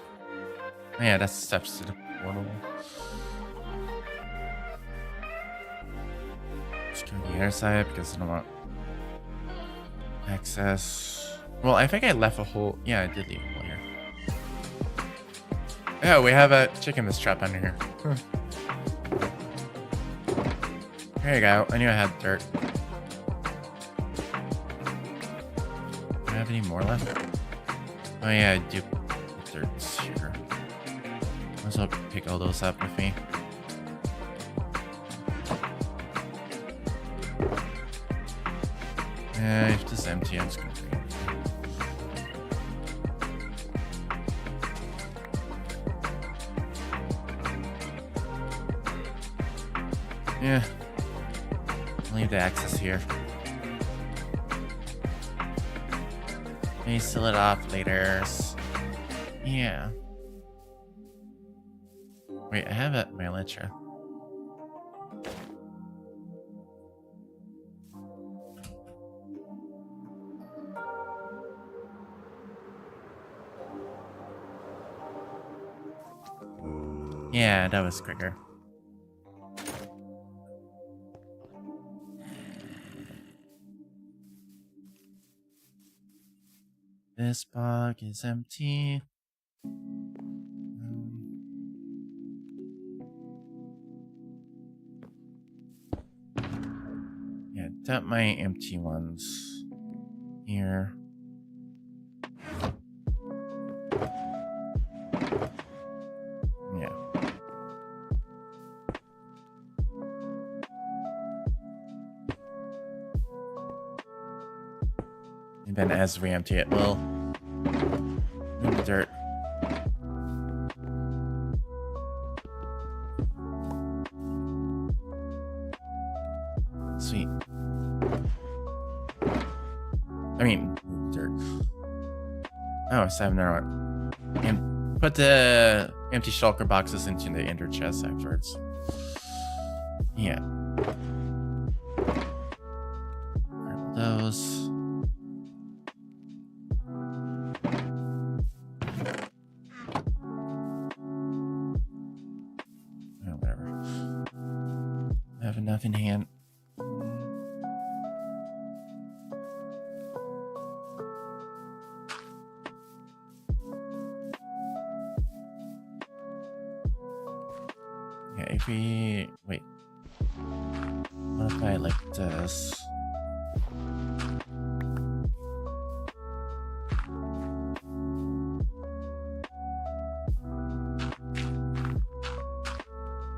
Oh, yeah, that's steps to the portal. Just go to the other side because I don't want access. Well, I think I left a hole. Yeah, I did leave a hole here. Oh, we have a chicken that's trapped under here. There you go. I knew I had dirt. Do I have any more left? Oh yeah, I do. Dirt's here. Might as well pick all those up with me. If this is empty, I'm just gonna bring it. Yeah. Leave the access here. May seal it off later. Yeah. Wait, I have my elytra. Yeah, that was quicker. This bog is empty. Yeah, dump my empty ones here. Yeah. And then as we empty it, we'll move the dirt. Sweet. I mean, dirt. Oh, so I have another one. And put the empty shulker boxes into the ender chest afterwards. Yeah. Grab those. Oh, whatever. I have enough in hand. If we wait, what if I like this?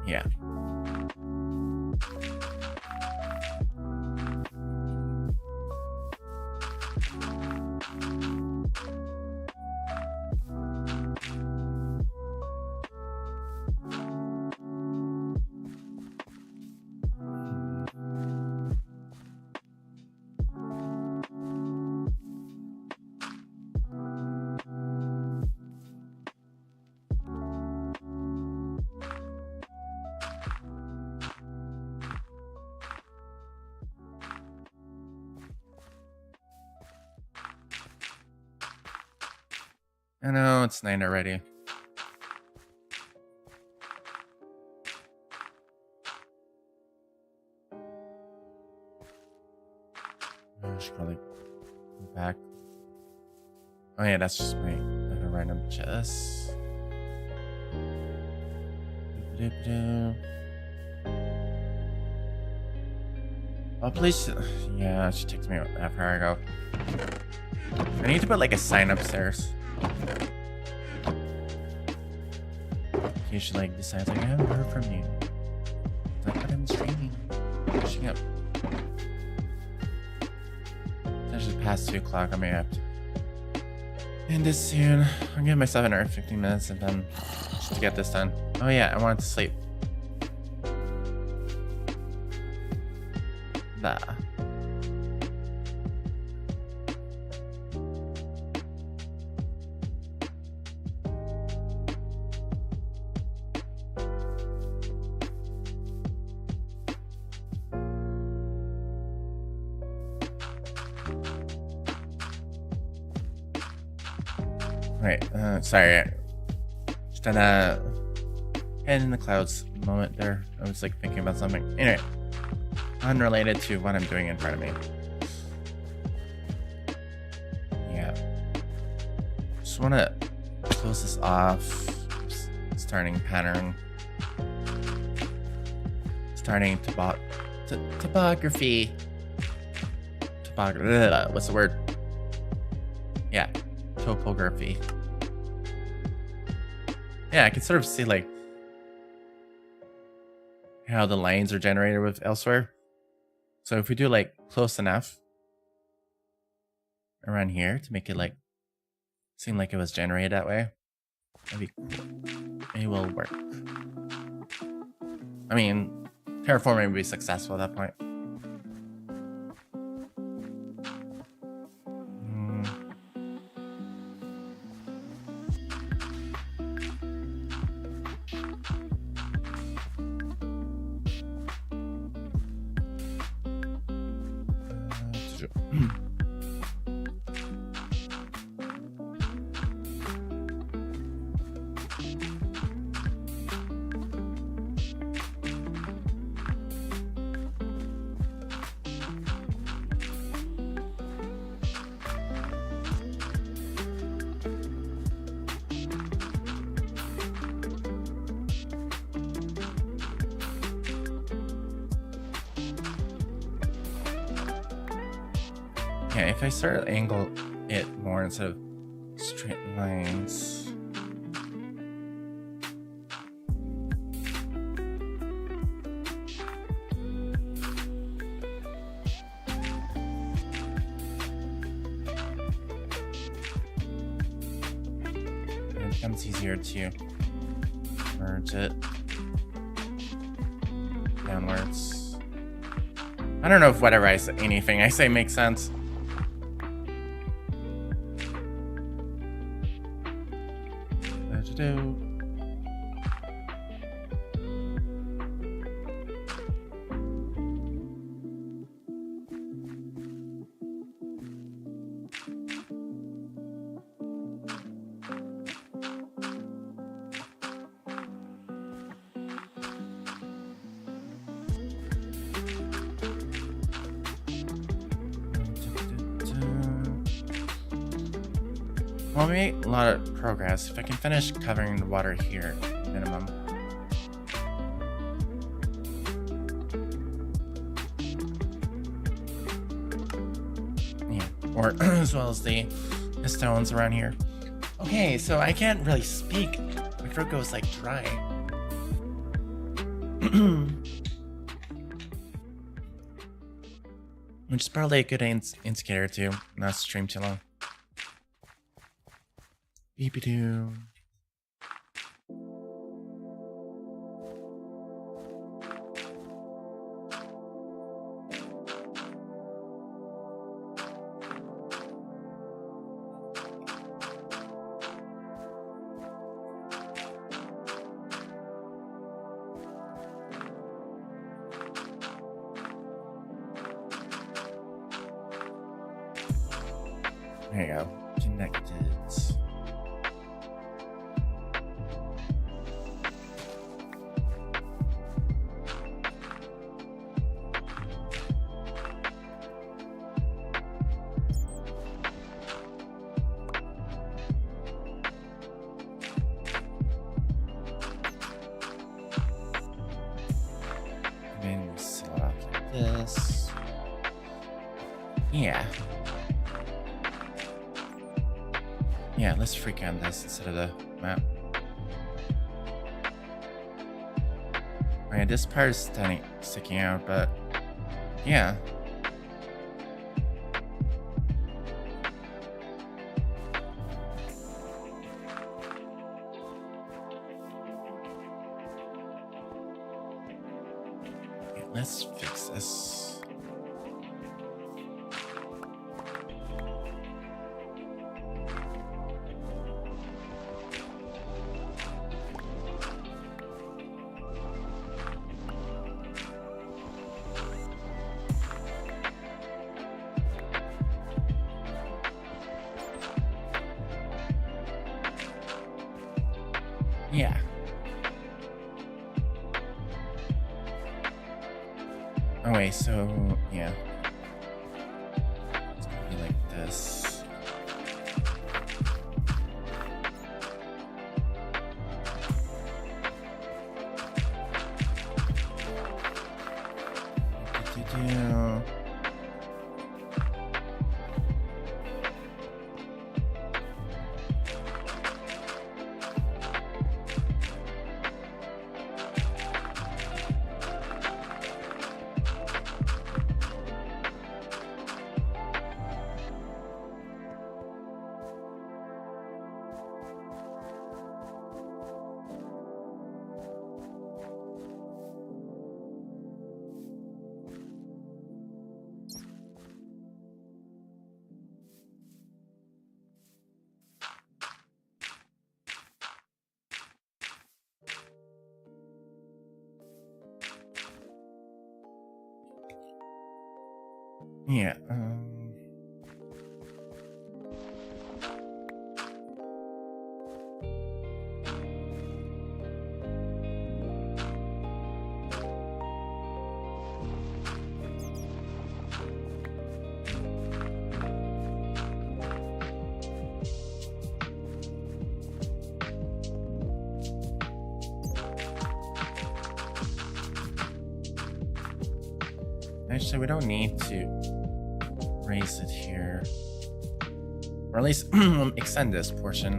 Yeah. I know, it's 9 already. I should probably go back. Oh yeah, that's just my random chest. Oh, please. Yeah, she takes me after I go. I need to put like a sign upstairs. You should like decide like I haven't heard from you. Like, but I'm streaming. Pushing up. It's actually past 2 o'clock. I may have to end this soon. I'll give myself another 15 minutes and then just to get this done. Oh yeah, I wanted to sleep. Nah. Wait, sorry. Just had a head in the clouds moment there. I was like thinking about something. Anyway, unrelated to what I'm doing in front of me. Yeah. Just want to close this off. Starting pattern. Starting topography. What's the word? Yeah, topography. Yeah, I can sort of see like how the lines are generated with elsewhere. So if we do like close enough around here to make it like seem like it was generated that way, that'd be cool. It will work. I mean, terraforming would be successful at that point. Yeah, if I start to angle it more instead of straight lines. It becomes easier to merge it downwards. I don't know if whatever I say, anything I say makes sense. Do. Well, we made a lot of progress. If I can finish covering the water here, minimum. Yeah, or as well as the stones around here. Okay, so I can't really speak. My throat goes like dry. Which is probably a good indicator to not stream too long. Beepy-doo. There you go. Connected. And set it up like this. Yeah. Yeah, let's freak on this instead of the map. Alright, this part is sticking out, but yeah. Okay, let's fix this. Oh wait, so yeah. It's gonna be like this. Yeah. Actually, we don't need to raise it here. Or at least extend this portion.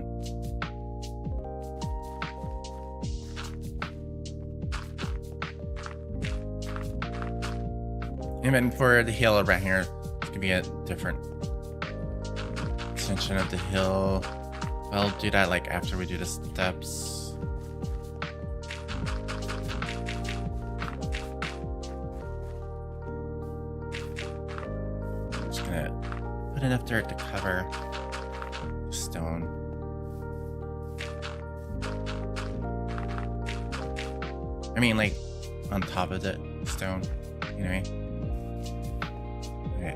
And then for the hill around here, it's gonna be a different extension of the hill. I'll do that like after we do the steps. Enough dirt to cover stone. I mean, like on top of the stone, you know what I mean? Okay.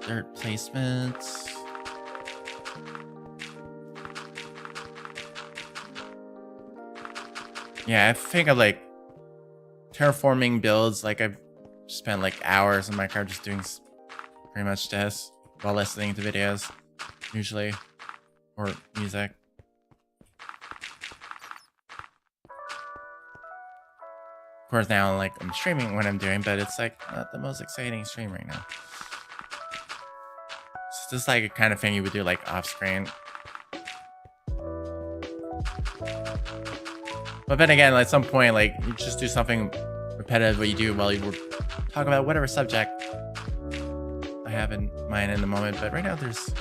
Dirt placements. Yeah, I think of like terraforming builds. Like I've spent like hours in Minecraft just doing pretty much this while listening to videos, usually, or music. Of course, now like I'm streaming when I'm doing, but it's like not the most exciting stream right now. It's just like a kind of thing you would do like off screen. But then again, at some point, like you just do something repetitive what you do while you talk about whatever subject I have in mind in the moment. But right now there's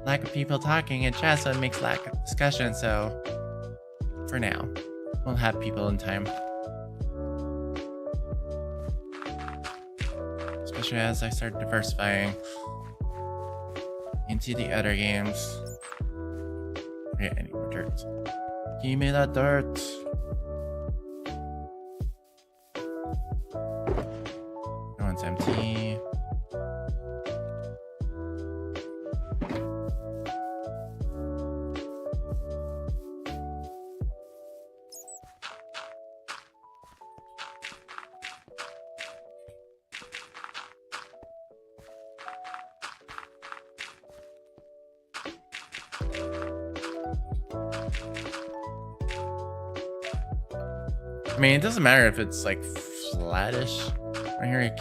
lack of people talking in chat, so it makes lack of discussion. So for now, we'll have people in time. Especially as I start diversifying into the other games. Okay, I need more dirt. Give me that dirt. That one's empty. I mean, it doesn't matter if it's like flattish. Right here, it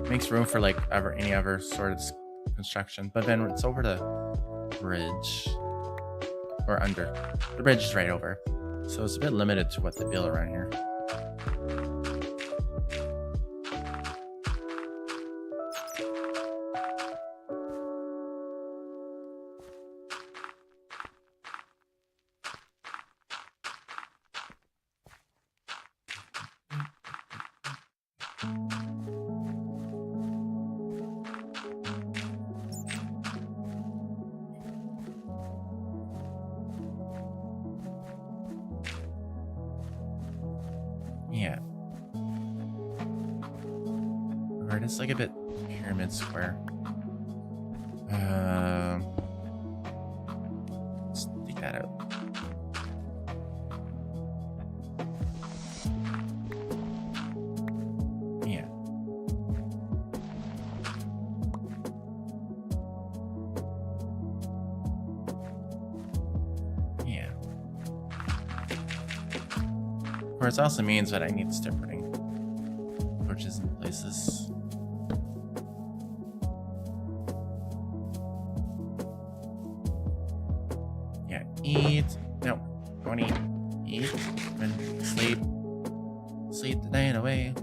makes room for like any other sort of construction. But then it's over the bridge, or under. The bridge is right over, so it's a bit limited to what they build around here. it's like a bit pyramid square. Let's take that out. Yeah. Yeah. Of course, it also means that I need to start putting torches in places. Yeah, eat. No, don't eat. Eat and sleep. Sleep the night away.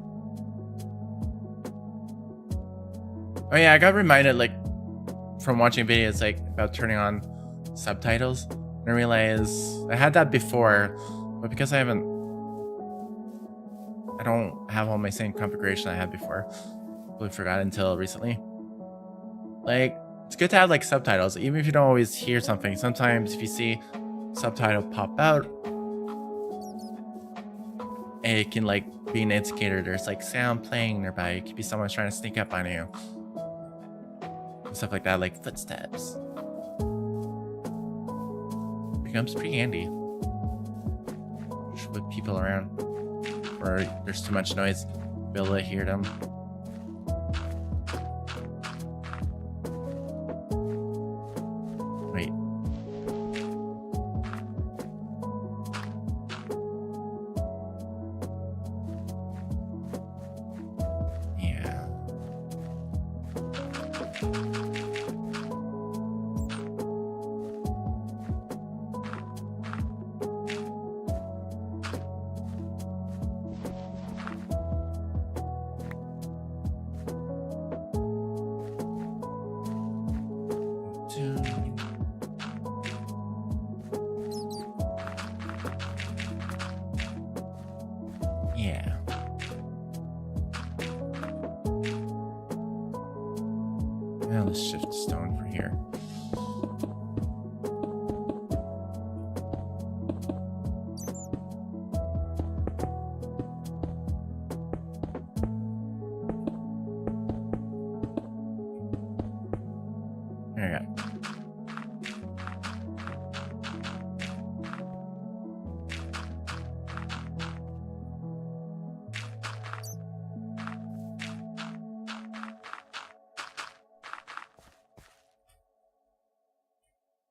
Oh yeah, I got reminded, like, from watching videos, like, about turning on subtitles. And I realized I had that before, but because I don't have all my same configuration I had before. Totally forgot until recently. Like, it's good to have like subtitles, even if you don't always hear something. Sometimes if you see subtitle pop out, it can like be an indicator there's like sound playing nearby. It could be someone trying to sneak up on you. And stuff like that, like footsteps. Becomes pretty handy. Just with people around. Or there's too much noise, be able to hear them. Wait. Yeah. Yeah. Now let's shift stone for here. There we go.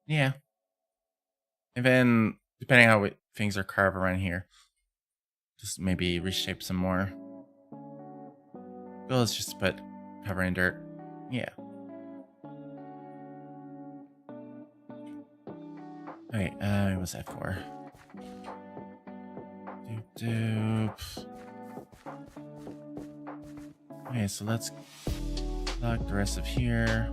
Yeah. And then, depending on how things are carved around here, just maybe reshape some more. Well, let's just put cover in dirt. Yeah. Okay, what was that for? Okay, so let's lock the rest of here.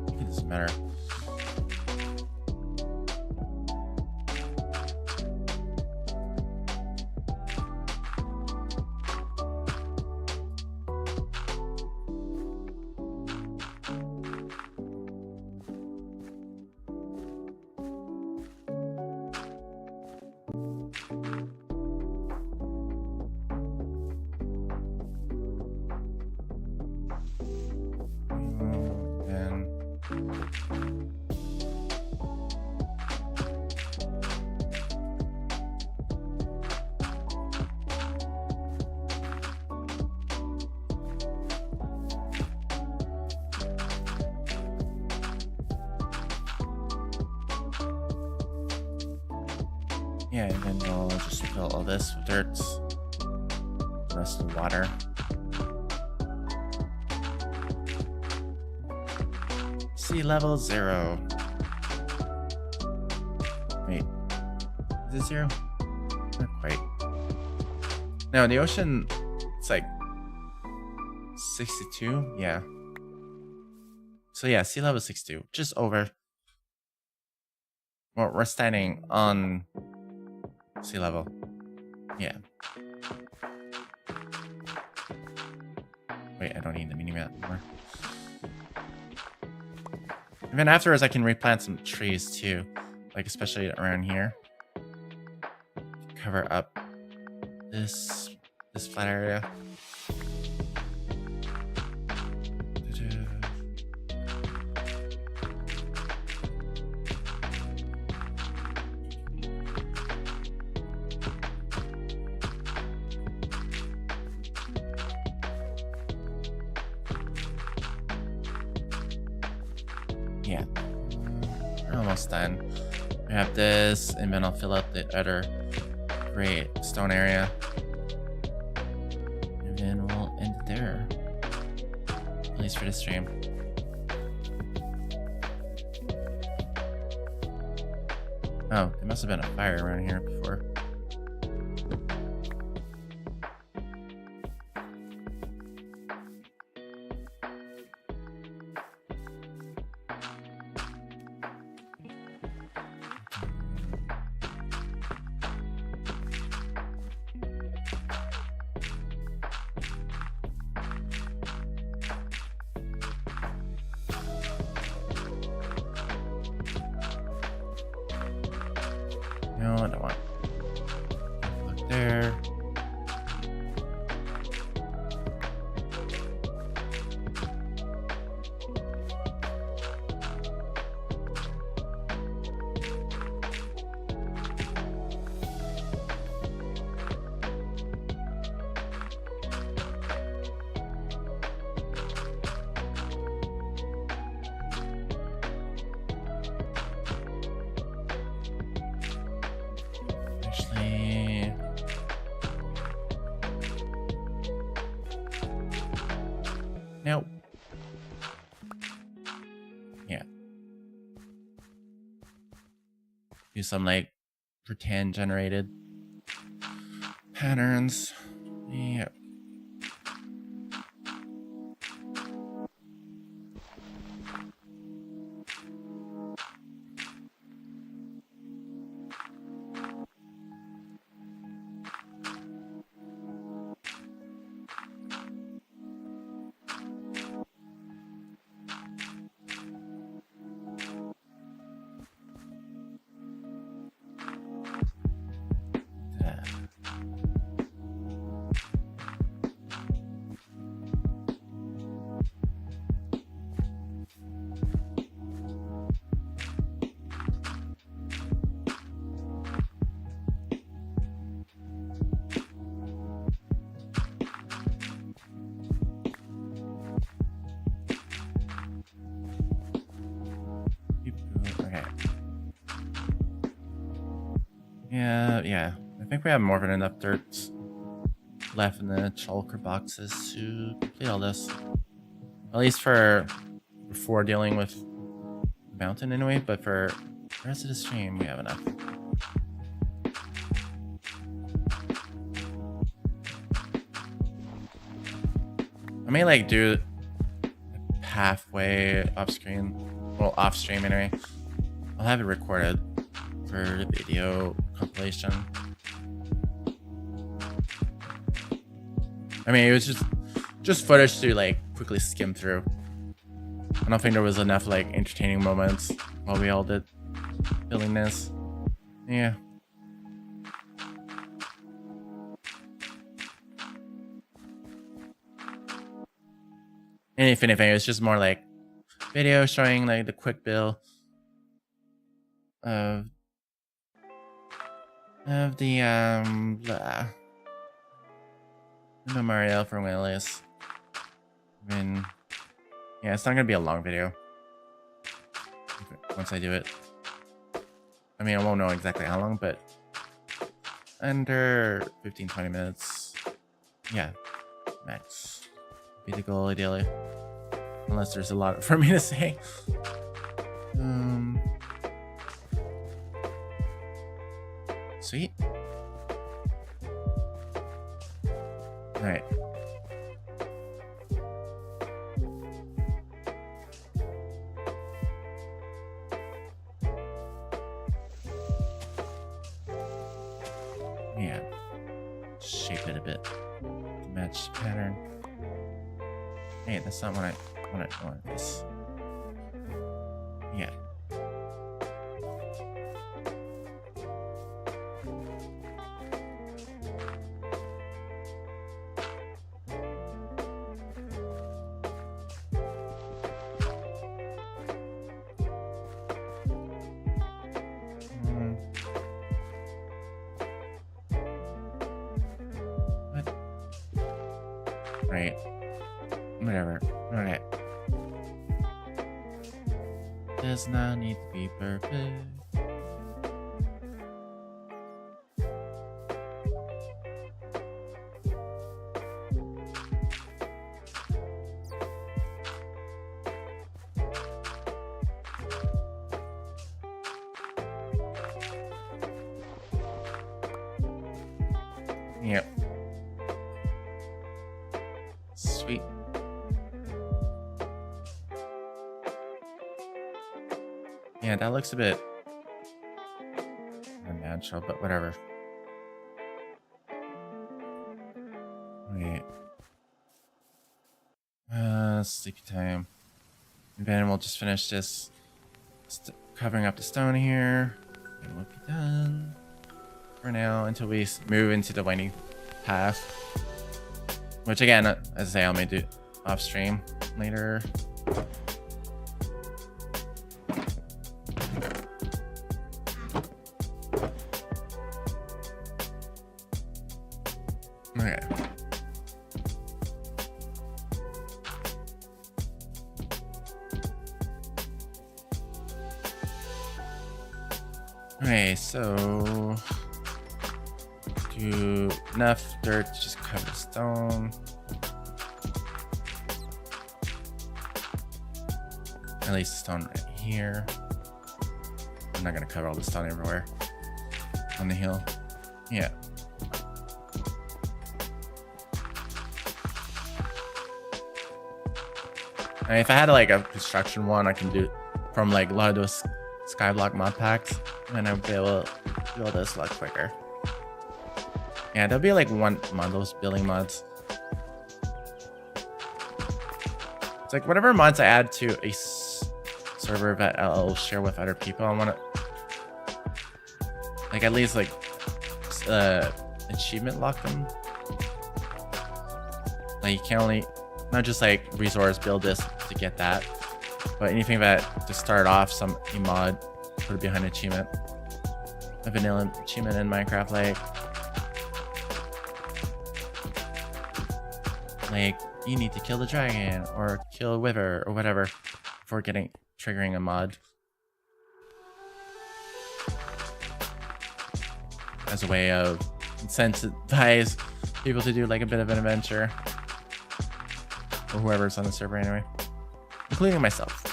It doesn't matter. Yeah, and then we'll just fill all this with dirt. The rest of the water. Sea level 0. Wait. Is it 0? Not quite. No, in the ocean, it's like 62? Yeah. So yeah, sea level 62. Just over. we're standing on sea level. Yeah. Wait, I don't need the mini-map anymore. Even afterwards, I can replant some trees too, like especially around here. Cover up this flat area. Yeah, we're almost done. We have this, and then I'll fill out the other great stone area. And then we'll end it there. At least for this stream. Oh, there must have been a fire around here before. No, I don't want. Look there. Actually, nope. Yeah. Do some like pretend generated patterns. Yeah. Okay. Yeah. I think we have more than enough dirt left in the shulker boxes to complete all this. At least before dealing with mountain anyway, but for the rest of the stream, we have enough. I may like do halfway off screen, well, off stream anyway. I'll have it recorded for the video compilation. I mean, it was just footage to like quickly skim through. I don't think there was enough like entertaining moments while we all did building this. Yeah. And if anything, it was just more like video showing like the quick build of the memorial for Wingless. I mean, yeah, it's not gonna be a long video once I do it. I mean, I won't know exactly how long, but under 15-20 minutes. Yeah, max. Be the goal ideally. Unless there's a lot for me to say. Sweet. Alright. Yeah. Shape it a bit to match the pattern. Hey, that's not what I want. This. Yeah. What? Right. Whatever. Okay. Does not need to be perfect. Yep. Sweet. Yeah, that looks a bit unnatural, but whatever. Wait. Sleepy time. And then we'll just finish this covering up the stone here. And we'll be done for now until we move into the winding path. Which again, as I say, I may do off stream later. Okay. Okay, so do enough dirt to just cover the stone. At least the stone right here. I'm not gonna cover all the stone everywhere on the hill. Yeah. And if I had like a construction one, I can do from like a lot of those skyblock mod packs, and I'll be able to do all this a lot quicker. Yeah, there'll be like one mod, those building mods. It's like whatever mods I add to a server that I'll share with other people, I want to like at least like achievement lock them. Like you can only not just like resource build this to get that, but anything that to start off a mod put it behind achievement. A vanilla achievement in Minecraft, like you need to kill the dragon or kill a wither or whatever before triggering a mod. As a way of incentivize people to do like a bit of an adventure. Or whoever's on the server anyway. Including myself.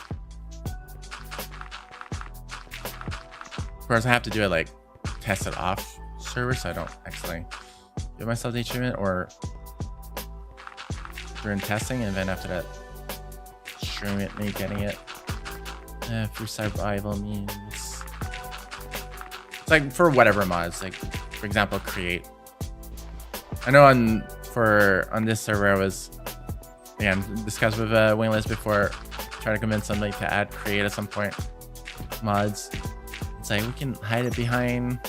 Of course I have to do it like test it off server so I don't actually give myself the achievement, or we're in testing and then after that stream it, me getting it through survival means. It's like for whatever mods, like for example create. I know on this server I was discussed with Wingless before, try to convince somebody to add create at some point mods. It's like we can hide it behind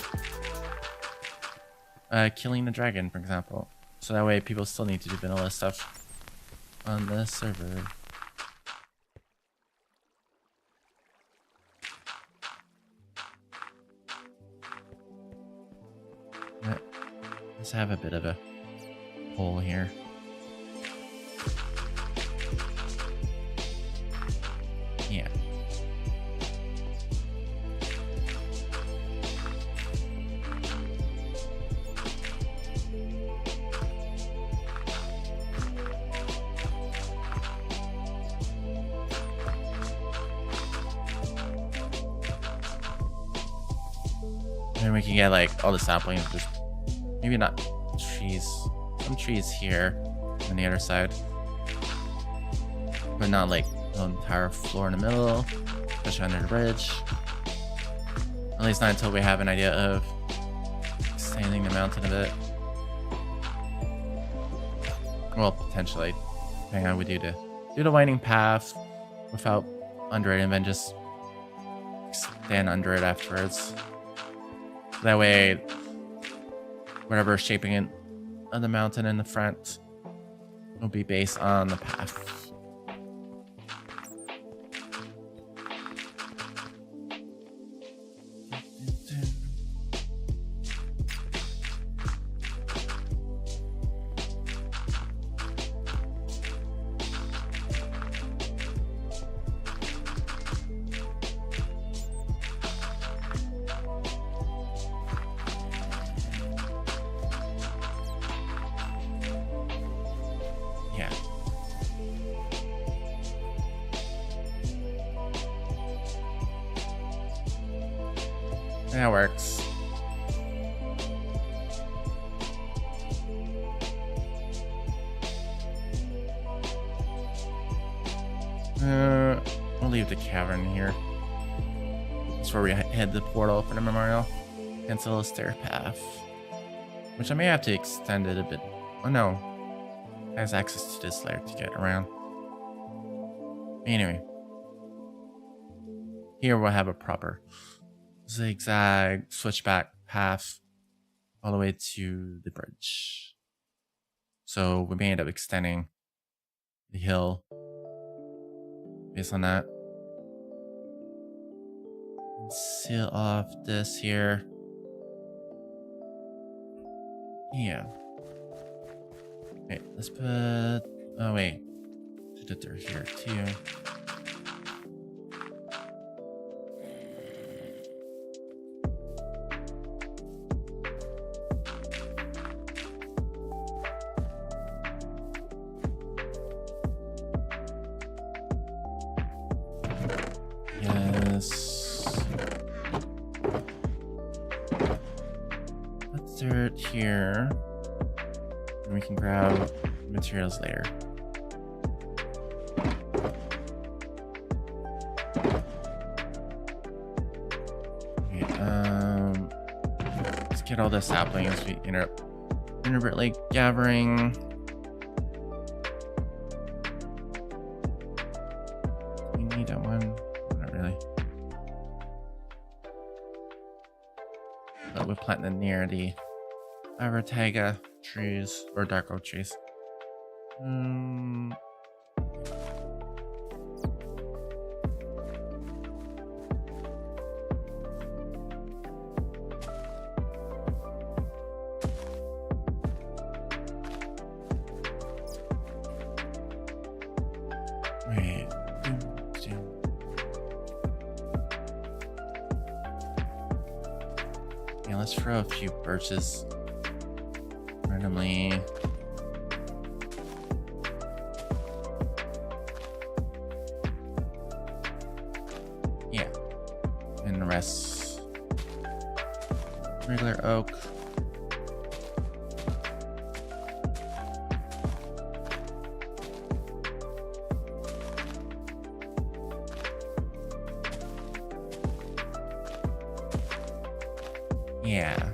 killing the dragon, for example, so that way people still need to do vanilla stuff on the server. Let's have a bit of a hole here. Yeah. And we can get like all the saplings, just maybe not trees, some trees here on the other side, but not like the entire floor in the middle, especially under the bridge. At least not until we have an idea of extending the mountain a bit. Well, potentially, depending on what we do the winding path without under it, and then just stand under it afterwards. That way, whatever shaping it of the mountain in the front will be based on the path. That works. We'll leave the cavern here. That's where we head the portal for the memorial. Cancel the stair path. Which I may have to extend it a bit. Oh no. It has access to this layer to get around. Anyway. Here we'll have a proper zigzag switchback path all the way to the bridge. So we may end up extending the hill based on that. Seal off this here. Yeah. Wait, let's put... Oh wait. Put the dirt here too. Dirt here, and we can grab materials later. Okay, let's get all the saplings we intermittently gathering. We need that one. Not really. But we're planting it near the Aratega trees or dark oak trees. Wait. Yeah, let's throw a few birches randomly. Yeah. And the rest regular oak. Yeah.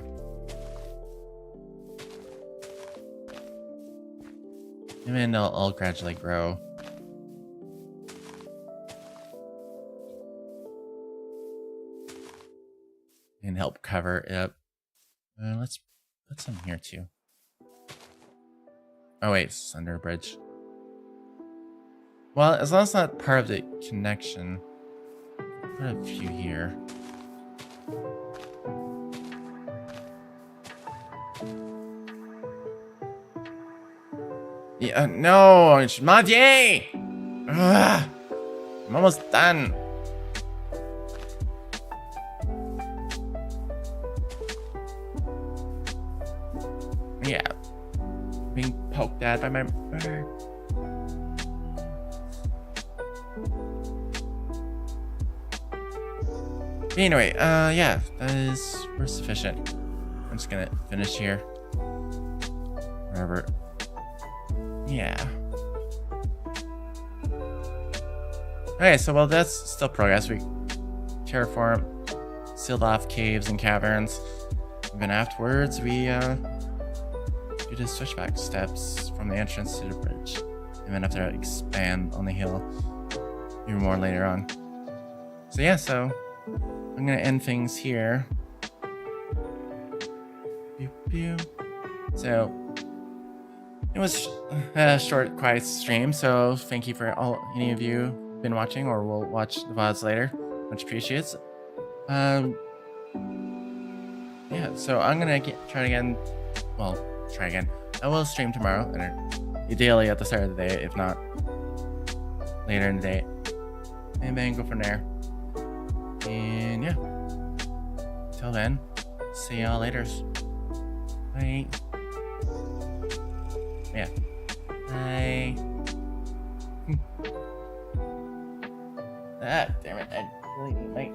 And then they'll all gradually grow. And help cover it up. Let's put some here too. Oh wait, it's under a bridge. Well, as long as it's not part of the connection, put a few here. Yeah, no, it's Madier! Ugh, I'm almost done. Yeah, being poked at by my bird. Anyway, yeah, that is sufficient. I'm just gonna finish here. Whatever. Yeah. Okay, so well, that's still progress. We terraform, sealed off caves and caverns. And then afterwards, we do the switchback steps from the entrance to the bridge. And then have to expand on the hill even more later on. So yeah, so I'm gonna end things here. Pew, pew. So it was a short, quiet stream. So thank you for any of you been watching or will watch the VODs later. Much appreciated. Yeah, so I'm gonna try again. Well, try again. I will stream tomorrow, ideally at the start of the day, if not later in the day, and then go from there. And yeah, till then, see y'all later. Bye. Yeah. Bye. Ah, damn it! I really need my